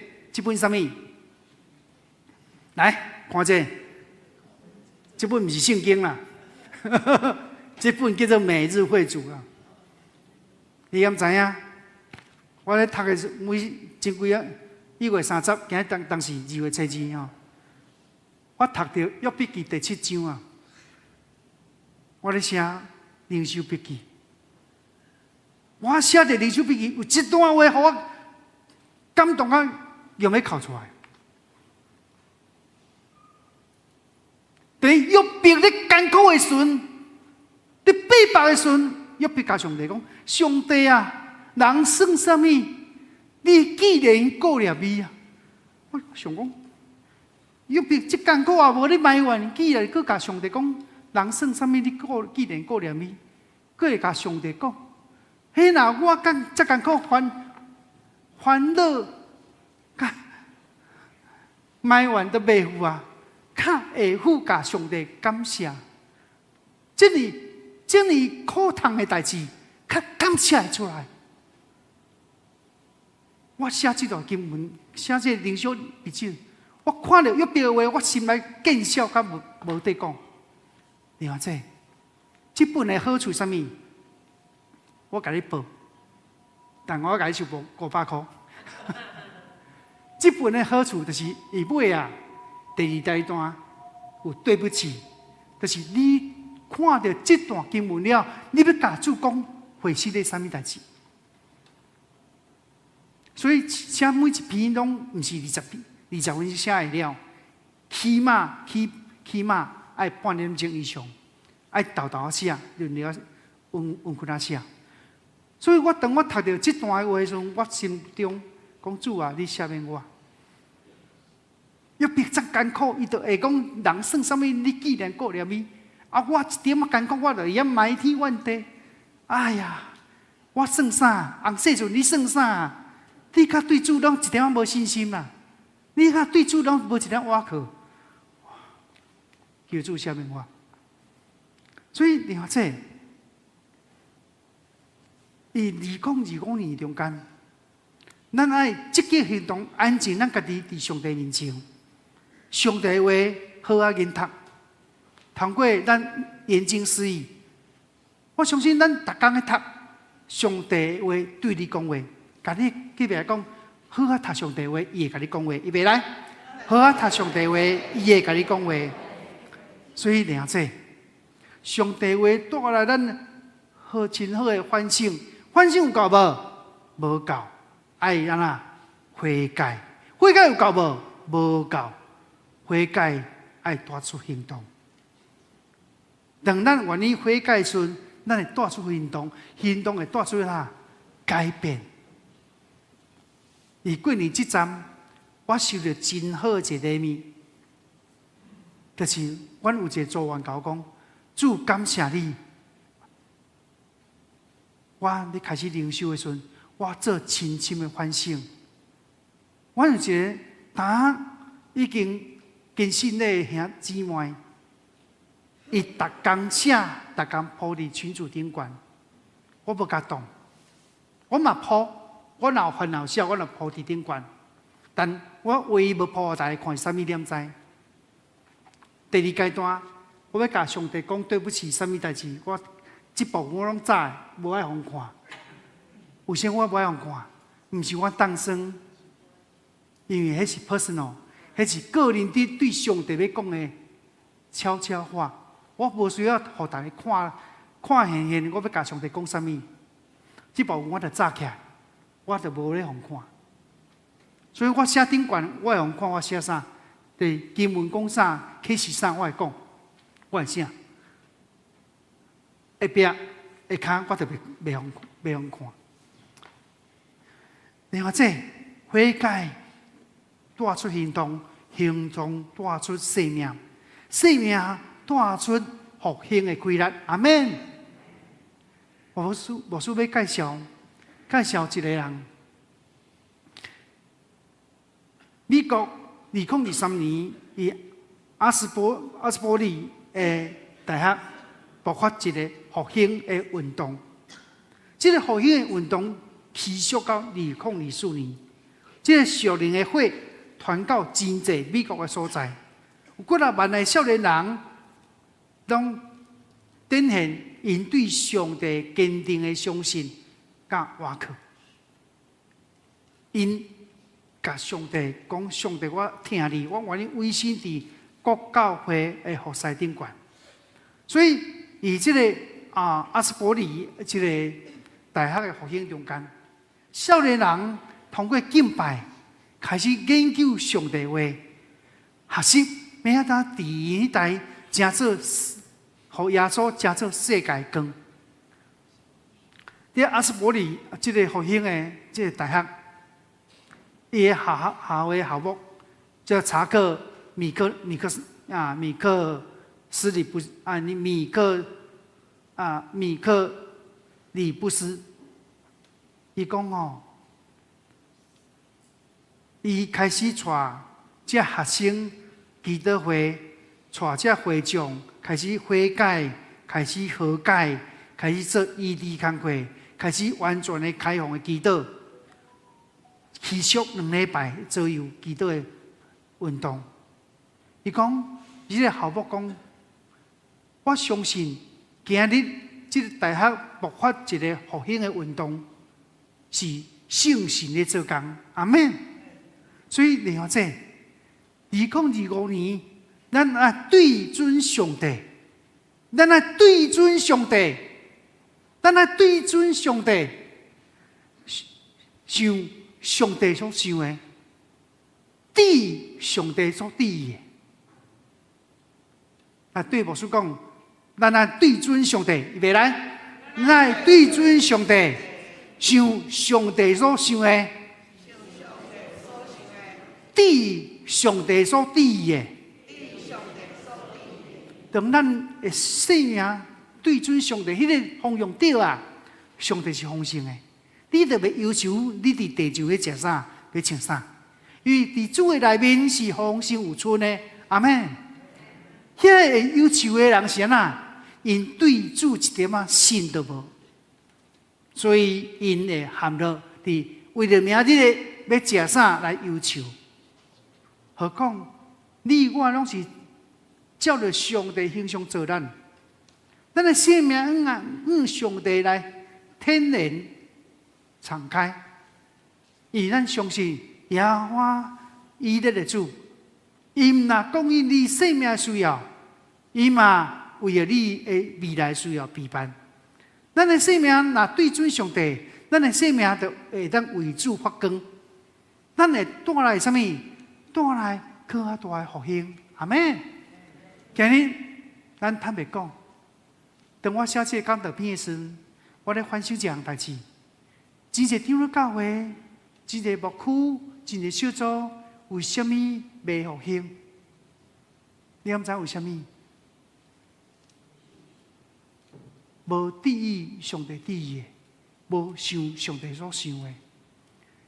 本什么？来看这本不是圣经啦，这本叫做《每日会主》啊。你敢知影？我咧读的是前几啊，1月30，今日当时2月初2吼。我读到《约笔记》第7章啊，我咧写灵修笔记。我写的灵修笔记有一段话，互我感动啊，用要哭出来。在约笔咧艰苦的时阵，在逼迫的时阵，约笔甲上帝讲：上帝啊，人算什么？你既然顾念伊啊，我想讲。约笔这艰苦啊，无你埋怨，既然佮甲上帝讲，人算什么？你既然顾念伊，佮会甲上帝讲，嘿那我这艰苦烦恼，甲埋怨都袂赴啊，较会赴甲上帝感谢。这么苦痛的代志，较感谢会出来。我写这段经文，写这灵修笔记。我看到约笔的话，我心内见笑，甲无得讲。你看这本的好处是什么？我甲你报，但我甲你收500块。这本的好处就是伊尾啊，第2段有对不起，就是你看到这段经文了，你要甲主讲会是咧什么代志？所以写每一篇拢毋是20分写会了，起码爱半点钟以上，爱豆写，轮流运开写。所以当我读到这段话的时候，我心中讲主啊，你赦免我。约笔这艰苦，伊就会讲人算什么？你既然顾念伊，啊，我一点艰苦，我就会埋天怨地。哎呀，我算啥？红世阵你算啥？你较对主拢一点无信心啦！你较对主拢无一点瓦靠，求主赦免我。所以你看伊2025年中间，咱爱积极行动，安静咱家己伫上帝面前。上帝话好啊，研读，通过咱眼睛思义。我相信咱逐工咧读上帝话对你讲话，甲你记来讲。好啊，读上帝话，伊会甲你讲话，伊袂来。好啊，读上帝话，伊会甲你讲话。所以两者，上帝话带来咱好真好的反省，反省有够无？无够，爱安怎悔改？悔改有够无？无够，悔改爱带出行动。当咱愿意悔改时，咱会带出行动，行动会带出啥？改变。而过年这站，我收到真好的一个礼物，就是阮有一个组员甲我讲：“主感谢你，我咧开始灵修的时阵，我做深深的反省。我有一个已经跟信的兄姊妹，伊逐工写，逐工铺伫群组顶悬，我无甲动，我嘛铺，我若有烦恼写，我若铺伫顶悬，但我唯一无铺，大家看啥物点知？第二阶段，我要甲上帝讲对不起，啥物代志？我即部我拢知，无爱互看。为啥我无爱互看？毋是我当生，因为迄是 personal， 迄是个人对上帝要讲的悄悄话。我无需要互大家看现现，我要甲上帝讲啥物？即部我着早起来，我着无咧互看。所以我写顶悬，我会互看我写啥？对经文讲啥，启示啥，我会讲，我会写。下壁下骹我就袂互看。然后这悔改带出行动，行动带出生命，生命带出复兴的规律。阿门。牧师要介绍一个人，美国2023年，伊阿斯伯利的大学爆发一个复兴的运动。这个复兴的运动持续到2024年，这个属灵的火传到真济美国的所在，有几啊万的少年人，拢展现因对上帝坚定的相信甲活靠。因甲上帝讲：上帝，我听你，我愿意委身伫国教会的服侍顶悬。所以，以这个阿斯伯利这个大学的复兴中间，少年人通过敬拜，开始研究上帝话，学习要怎伫迄代成做，互耶稣成做世界光。伫阿斯伯利这个复兴的这个大学，伊的校的校牧叫查克米克里布斯，伊讲哦，伊开始带这学生基督会，带这会众开始悔改，开始和解，开始做异地工作，开始完全的开放的基督，持续2礼拜左右基督的运动。伊讲，伊个校牧讲，我相信今日这个大学爆发一个复兴的运动，是圣神的做工。阿门。所以然后这2025年，咱啊对准上帝，咱啊对准上帝，想上帝所想的，对上帝所对的。啊，对牧师讲，咱啊对准上帝，袂来，咱对准上帝，想上帝所想的，对上帝所对的。当咱的生命对准上帝，迄个方向对啊，上帝是丰盛的。你特别要求你伫地上要食啥，要穿啥，因为伫主的内面是丰盛有春的。阿门。遐个要求的人是安那？因对主一点仔信都无，所以因会陷落伫为了明日要食啥来要求。何况你我拢是照着上帝形象做咱的生命向上帝来天然敞开，因为咱相信耶和华以色列的主，伊毋若供应你生命的需要，伊嘛为了你的未来需要陪伴。咱的生命若对准上帝，咱的生命就会当为主发光。咱会带来什么？带来更加大的复兴。阿门。今日咱坦白讲，当我写这讲道片的时，我咧反省一样代志。真侪长老教会，真侪牧区，真侪小组，为什么未复兴？你敢知为什么？无注意上帝注意的，无想上帝所想的，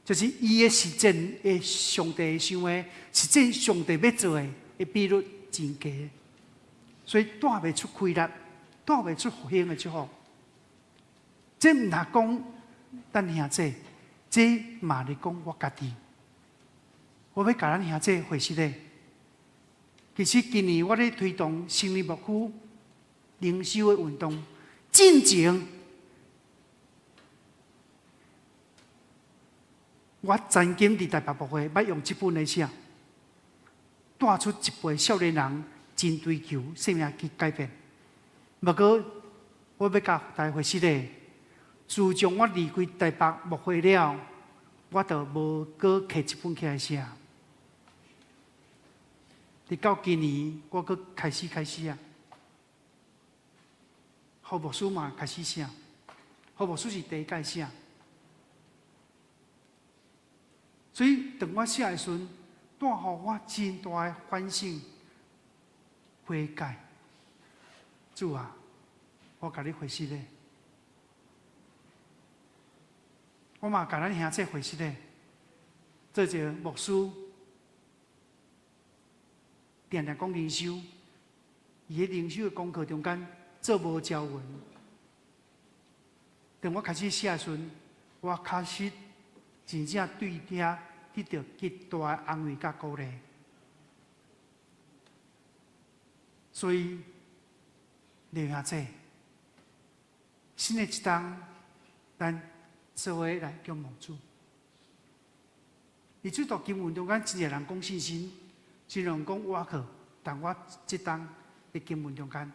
就是伊的实践的上帝想的，实践上帝要做的，的比率真低，所以带袂出开力，带袂出复兴的祝福。这毋通讲咱兄弟，这嘛是讲我家己。我要甲咱兄弟回息咧。其实今年我咧推动成立牧区灵修的运动，进前我曾经伫台北牧会，捌用这本来写，带出一辈少年人真追求生命去改变。不过，我要甲大家回息咧，自从我离开台北牧会了，我就无搁摕这本起来写。直到今年，我搁开始啊，何牧师嘛开始写，何牧师是第一届写。所以，当我写的时阵，带予我真大的反省、悔改。主啊，我甲你回息咧，我嘛甲咱兄弟回息咧，做一个牧师，定定讲灵修，伊喺灵修的功课中间做无交文。当我开始写的时阵，我开始真正对遐得到极大的安慰甲鼓励。所以，弟兄姊妹，新的一冬，咱做伙来敬望主。伫这段经文中间，真侪人讲信心，真人讲瓦克，但我这冬伫经文中间，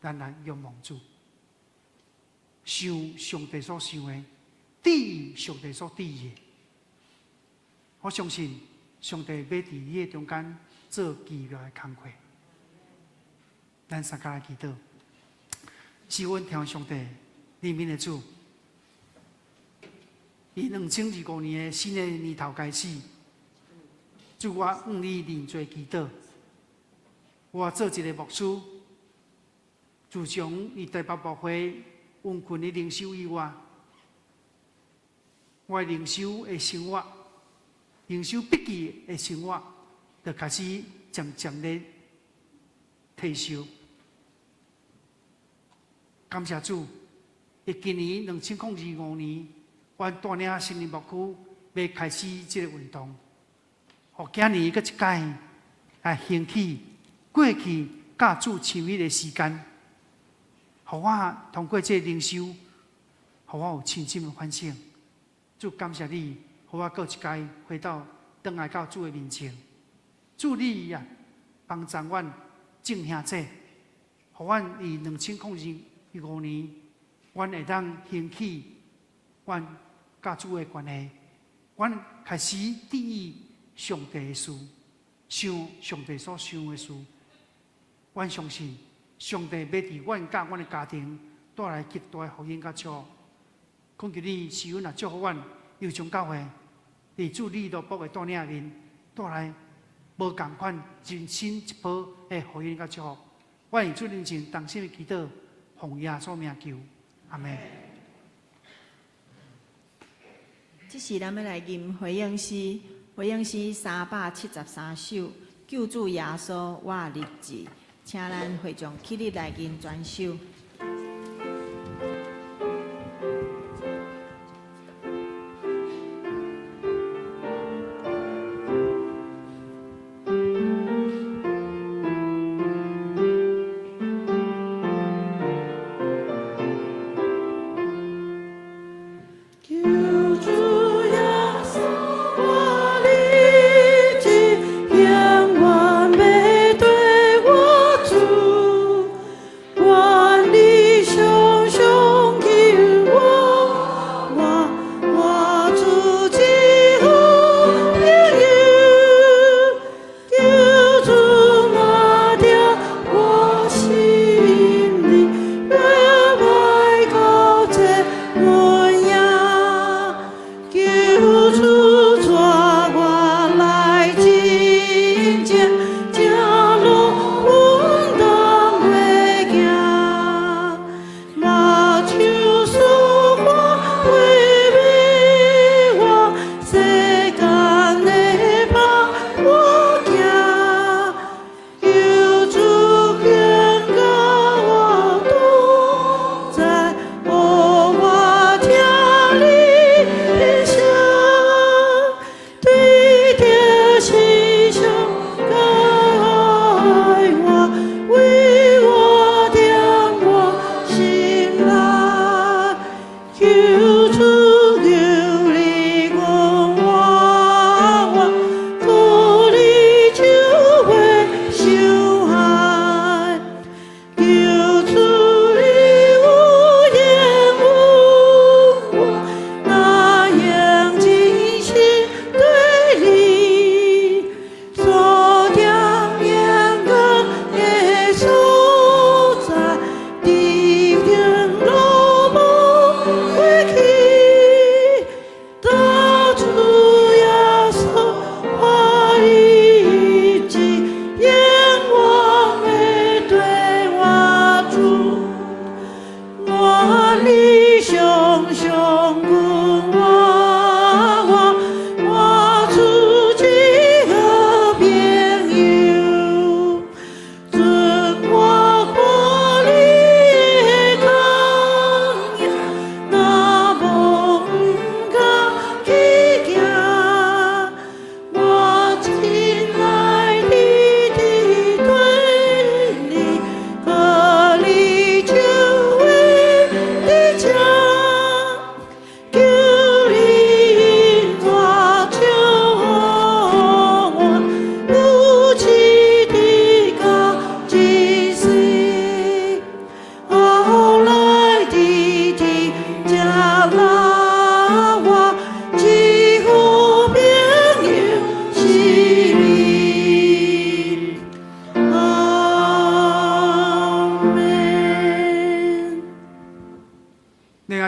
咱来仰望主，想上帝所想的，知上帝所知的。我相信上帝要伫伊个中间做奇妙的工课。咱三家来祈祷，是阮听上帝里面的主。以2025年的新的年头开始，主我向你认罪祈祷。我做一个牧师，自从伫台北牧会温困的灵修以外，我的灵修的生活。灵修笔记的生活，就开始渐渐的退休。感谢主，在今年2025年，我带领新林牧区要开始这个运动。互今年搁一届来兴起过去甲主亲密的时间，互我通过这灵修，互我有深深的反省。主感谢你。互我搁一届回到倒来到主的面前，主你啊，帮助阮正兄弟，互阮伫2025年，阮会当兴起阮甲主的关系，阮开始注意上帝的事，想上帝所想的事。阮相信上帝要伫阮甲阮的家庭带来极大的福音甲祝福。恳求你赐阮啊祝福阮，又将教会。伫主你都博的带领面，带来无共款真新一波的福音甲祝福。我以主面前同心的祈祷，奉耶稣名求，阿门。这是咱要来吟回应诗，回应诗373首，救主耶稣我的日子，请咱会众起立来吟全首。万里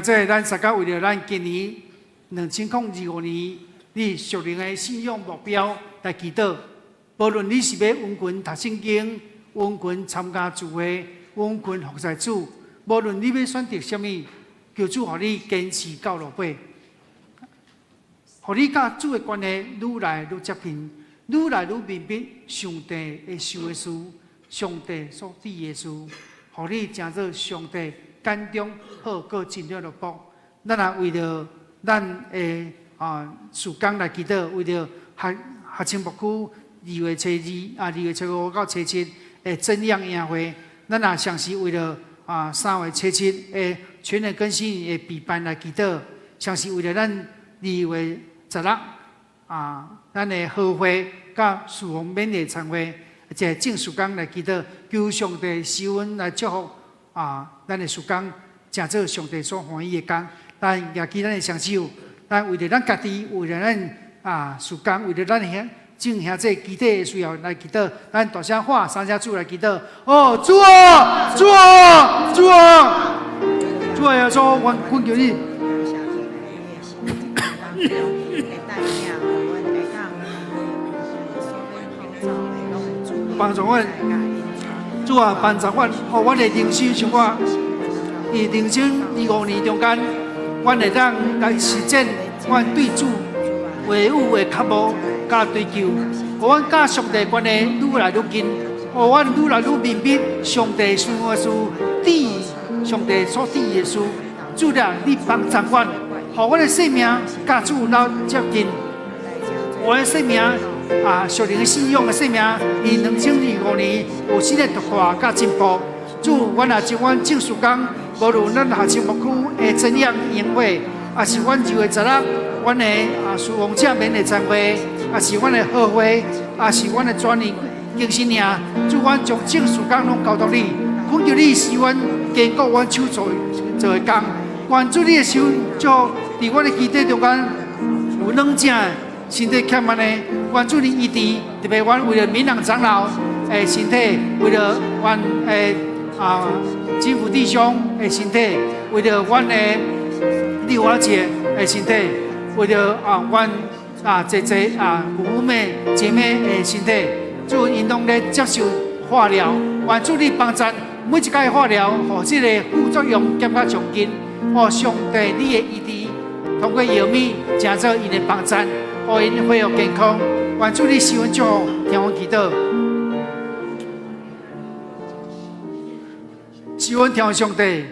这咱大家为了咱今年2025年你属灵的信仰目标来祈祷。无论你是要温群读圣经、温群参加聚会、温群服侍主，无论你要选择什么，求主互你坚持到落尾，互你甲主的关系愈来愈接近，愈来愈明白上帝会想的事，上帝所知的事，互你成做上帝眼中好过真了的福。咱也为了咱的事工来祈祷，为了学青牧区2月初2、2月初5到初7的真样宴会，咱也像是为了3月初7的全人更新的备办来祈祷，像是为了咱2月16咱的好会甲侍奉免礼参会，一个正事工来祈祷，求上帝施恩来祝福咱的事工，成做上帝所欢喜的工。咱也记咱的双手，咱为了咱家己，为了咱事工，为了咱正兄这基地的需要来祈祷，咱大声喊3声主来祈祷。哦，主啊，主啊，主啊，主啊！主，我恳求你。帮助阮，主啊，帮助阮，互阮的人生像我，伫人生25年中间，阮会当来实践阮对主维护的脚步甲追求，互阮甲上帝关系愈来愈近，互阮愈来愈明白上帝想的事，上帝所知的事。主啊，你帮助阮，互阮的生命甲主老接近，我的生命。属灵的信仰的生命，以2025年有新的突破甲进步。主，阮也将阮正事工，无论咱学青牧区的真样宴会，也是阮2月16，阮的侍奉者免礼参会，也是阮的好会，也是阮的专业更新营。主，阮将正事工拢交托你，恳求你使阮坚固阮手做的工，愿主你的手就伫阮的基地中间有软正。身体欠安的，愿主你医治，特别阮为了闽南长老的身体，为了阮的金福弟兄的身体，为了阮的丽华姐的身体，为了阮姐姑妹姐妹的身体，主因拢咧接受化疗，愿主你帮助每一届化疗，互这个副作用减较上紧，互上帝你的医治，通过药物，成做因的帮助。互因恢复健康，愿主你施恩祝福，听阮祈祷。施恩听阮上帝，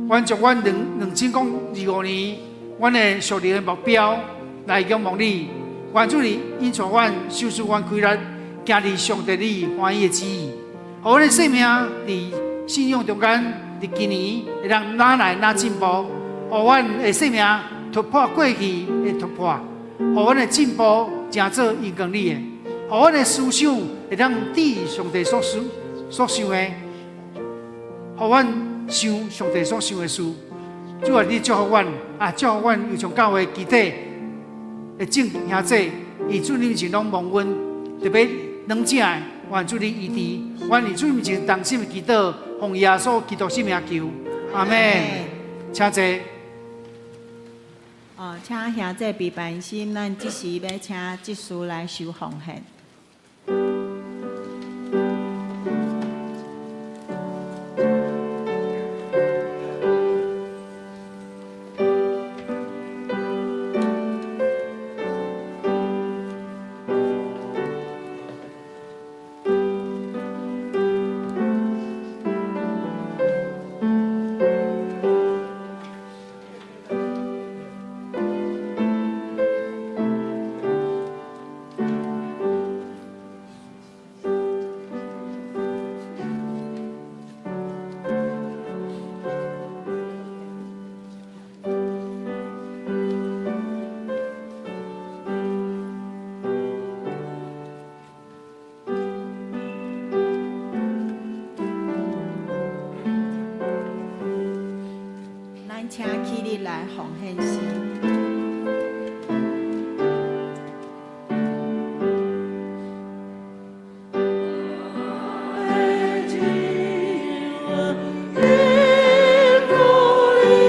阮将阮2025年阮的属灵的目标来仰望你，愿主你引导阮守住阮规律，行伫上帝你欢喜的旨意，互阮的生命伫信仰中间，伫今年会当哪来哪进步，互阮的生命。突破过去的突破，互阮的进步成做应光你的，互阮的思想会当抵上帝所想的，互阮想上帝所想的事。主啊，你祝福阮，祝福阮有从教会基地的正兄弟，以主你面前拢蒙恩，特别软正的，愿主你医治，愿以主面前同心的祈祷，奉耶稣基督圣名求，阿门。请坐。请兄弟备办心，咱即时要请祭司来收奉献。请起立来奉献时。Thank you.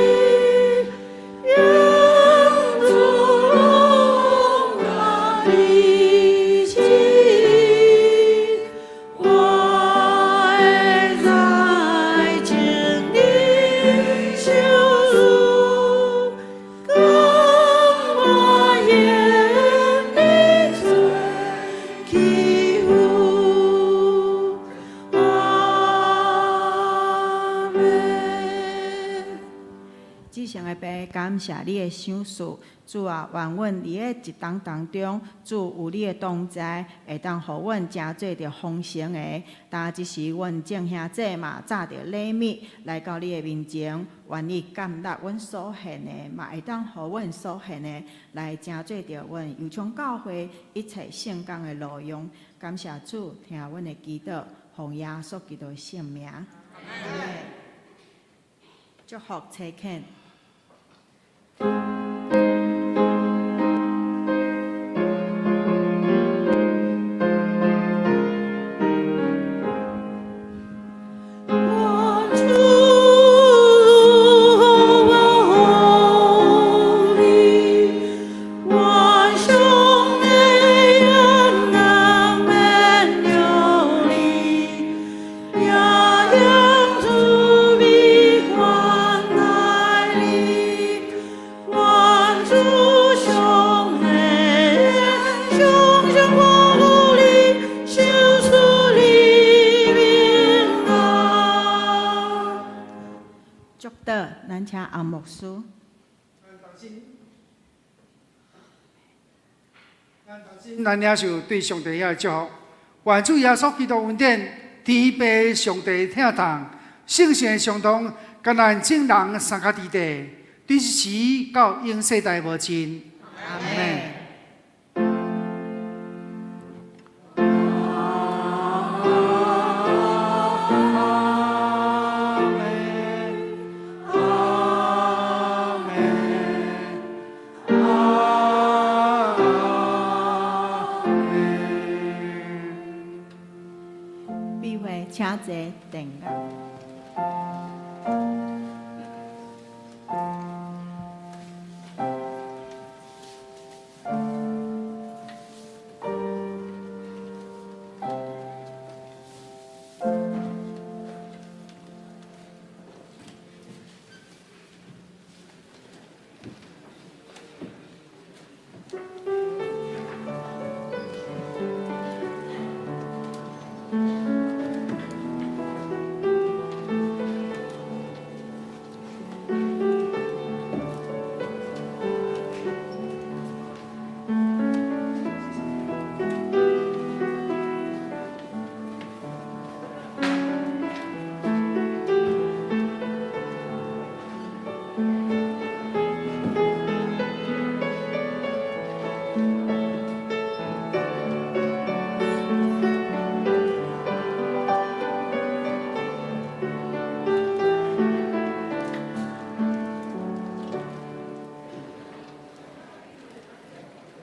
谢你的赏赐，主啊，愿阮伫个一冬当中，主有你的同在，会当互阮真做着丰盛的。当即时，阮众兄弟嘛，炸着礼物来到你的面前，愿你感纳阮所献的，嘛会当互阮所献的来真做着阮油厂教会一切圣工的路用。感谢主，听阮的祈祷，奉耶稣基督的圣名。阿门。祝福车肯。咱请洪牧师。咱领受对上帝遐祝福，愿主耶稣基督恩典、天父上帝疼痛、圣神相同，甲咱众人三脚伫地，对时到永世代无尽。阿门。请坐，定啊。